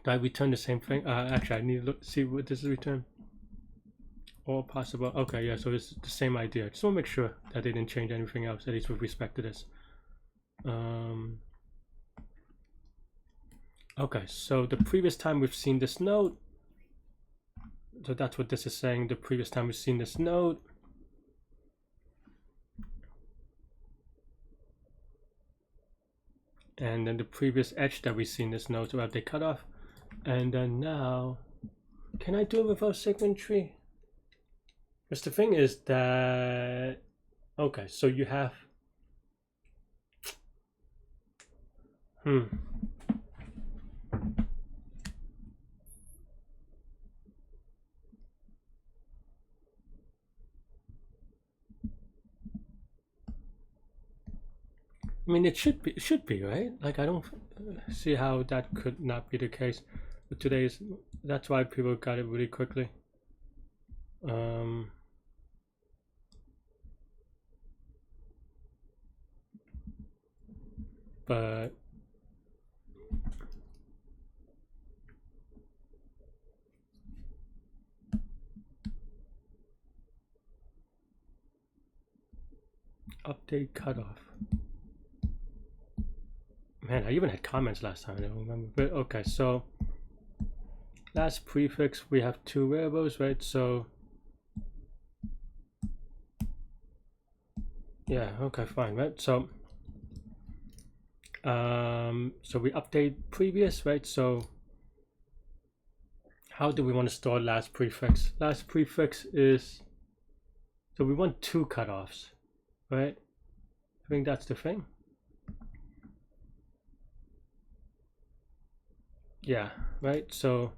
Do I return the same thing? Actually, I need to see what this is return. All possible. Okay, yeah, so it's the same idea. Just want to make sure that they didn't change anything else, at least with respect to this. Okay, so the previous time we've seen this node, so that's what this is saying. The previous time we've seen this node. and then the previous edge that we see in this node to update cutoff. And then now, can I do it without segment tree? Because the thing is that, okay, so you have, I mean, it should be, right? Like, I don't see how that could not be the case. But that's why people got it really quickly. But update cutoff. Man, I even had comments last time, I don't remember. But okay, so last prefix, we have two variables, right? So yeah, okay, fine, right? So so we update previous, right? So how do we want to store last prefix? Last prefix is, so we want two cutoffs, right? I think that's the thing. Yeah, right. So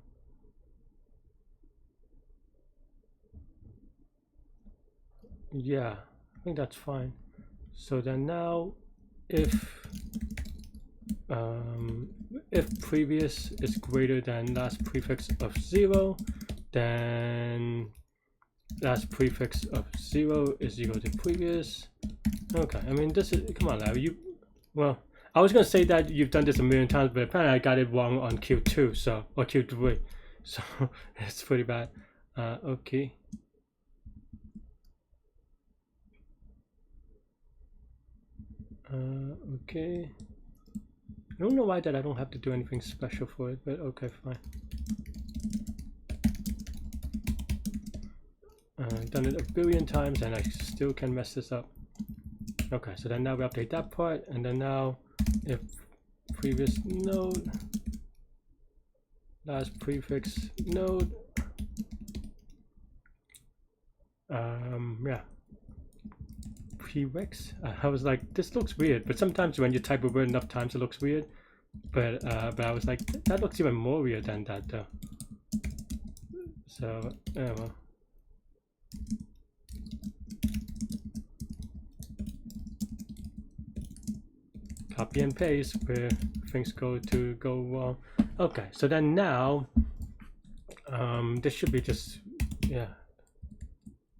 yeah, I think that's fine. So then now if previous is greater than last prefix of 0, then last prefix of 0 is equal to previous. Okay, I mean, this is, come on, Larry, well, I was gonna say that you've done this a million times, but apparently I got it wrong on Q2, so, or Q3, so it's pretty bad. Okay. Okay. I don't know why that I don't have to do anything special for it, but okay, fine. I've done it a billion times and I still can mess this up. Okay, so then now we update that part, and then now if previous node, last prefix node, yeah, prereqs. I was like, this looks weird, but sometimes when you type a word enough times it looks weird, but I was like, that looks even more weird than that though. So yeah, well. Copy and paste where things go wrong. Okay, so then now this should be just, yeah,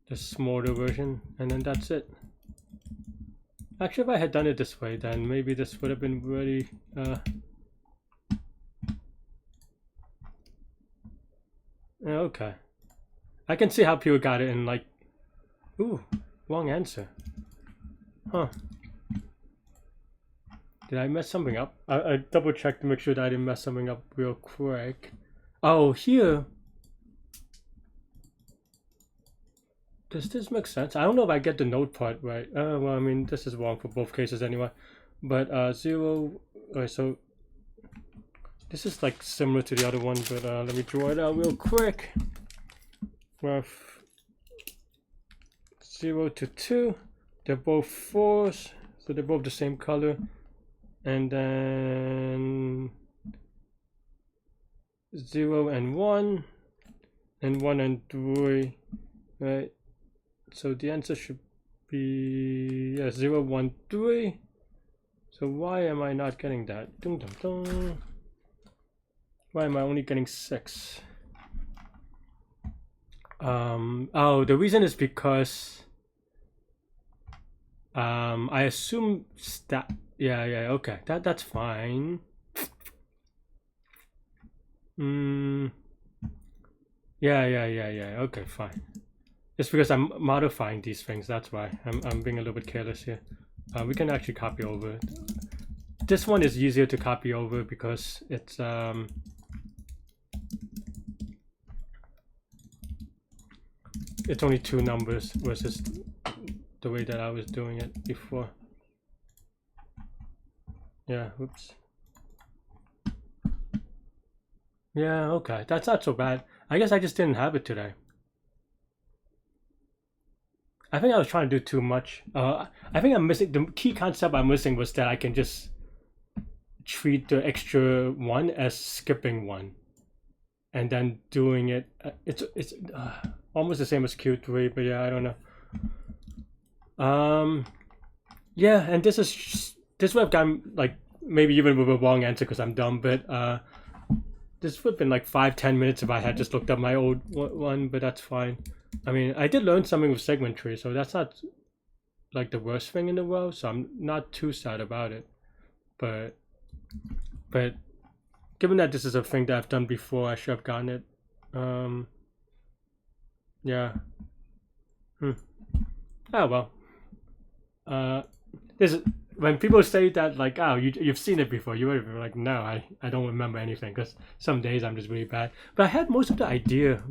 the smaller version, and then that's it. Actually, if I had done it this way, then maybe this would have been really okay. I can see how people got it in like, ooh, wrong answer. Huh. Did I mess something up? I double checked to make sure that I didn't mess something up real quick. Oh, here. Does this make sense? I don't know if I get the node part right. Well, I mean, this is wrong for both cases anyway. But 0, okay, so this is like similar to the other one, but let me draw it out real quick. With 0 to 2, they're both 4s, so they're both the same color. And then 0 and 1, and 1 and 3, right? So the answer should be, yeah, 0, 1, 3. So why am I not getting that? Dun, dun, dun. Why am I only getting 6? Oh, the reason is because I assume stat. Yeah, okay, that's fine. Yeah, okay, fine. It's because I'm modifying these things, that's why I'm being a little bit careless here. We can actually copy over. This one is easier to copy over because it's only 2 numbers versus the way that I was doing it before. Yeah, oops. Yeah, okay. That's not so bad. I guess I just didn't have it today. I think I was trying to do too much. I think I'm missing the key concept I'm missing was that I can just treat the extra one as skipping one, and then doing it. It's almost the same as Q3, but yeah, I don't know. Yeah, and this would have gotten like maybe even with a wrong answer because I'm dumb, but this would have been like 5-10 minutes if I had just looked up my old one, but that's fine. I mean, I did learn something with segment tree, so that's not like the worst thing in the world, so I'm not too sad about it. But given that this is a thing that I've done before, I should have gotten it. Yeah. Oh well. This is when people say that like, oh, you've seen it before. You would be like, no, I don't remember anything because some days I'm just really bad. But I had most of the idea.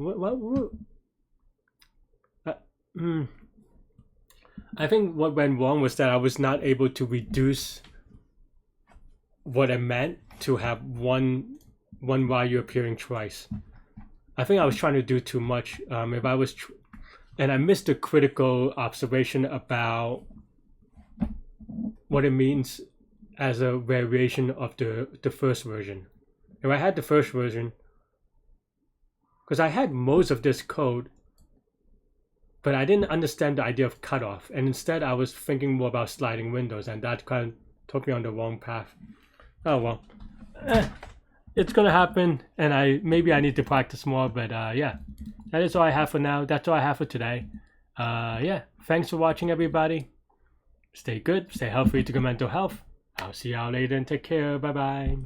I think what went wrong was that I was not able to reduce what I meant to have one value appearing twice. I think I was trying to do too much. If I was, and I missed the critical observation about what it means as a variation of the first version. If I had the first version, because I had most of this code, but I didn't understand the idea of cutoff, and instead I was thinking more about sliding windows, and that kind of took me on the wrong path. Oh well, it's gonna happen, and maybe I need to practice more, but yeah, that is all I have for now. That's all I have for today. Yeah, thanks for watching, everybody. Stay good, stay healthy to good mental health. I'll see y'all later and take care. Bye bye.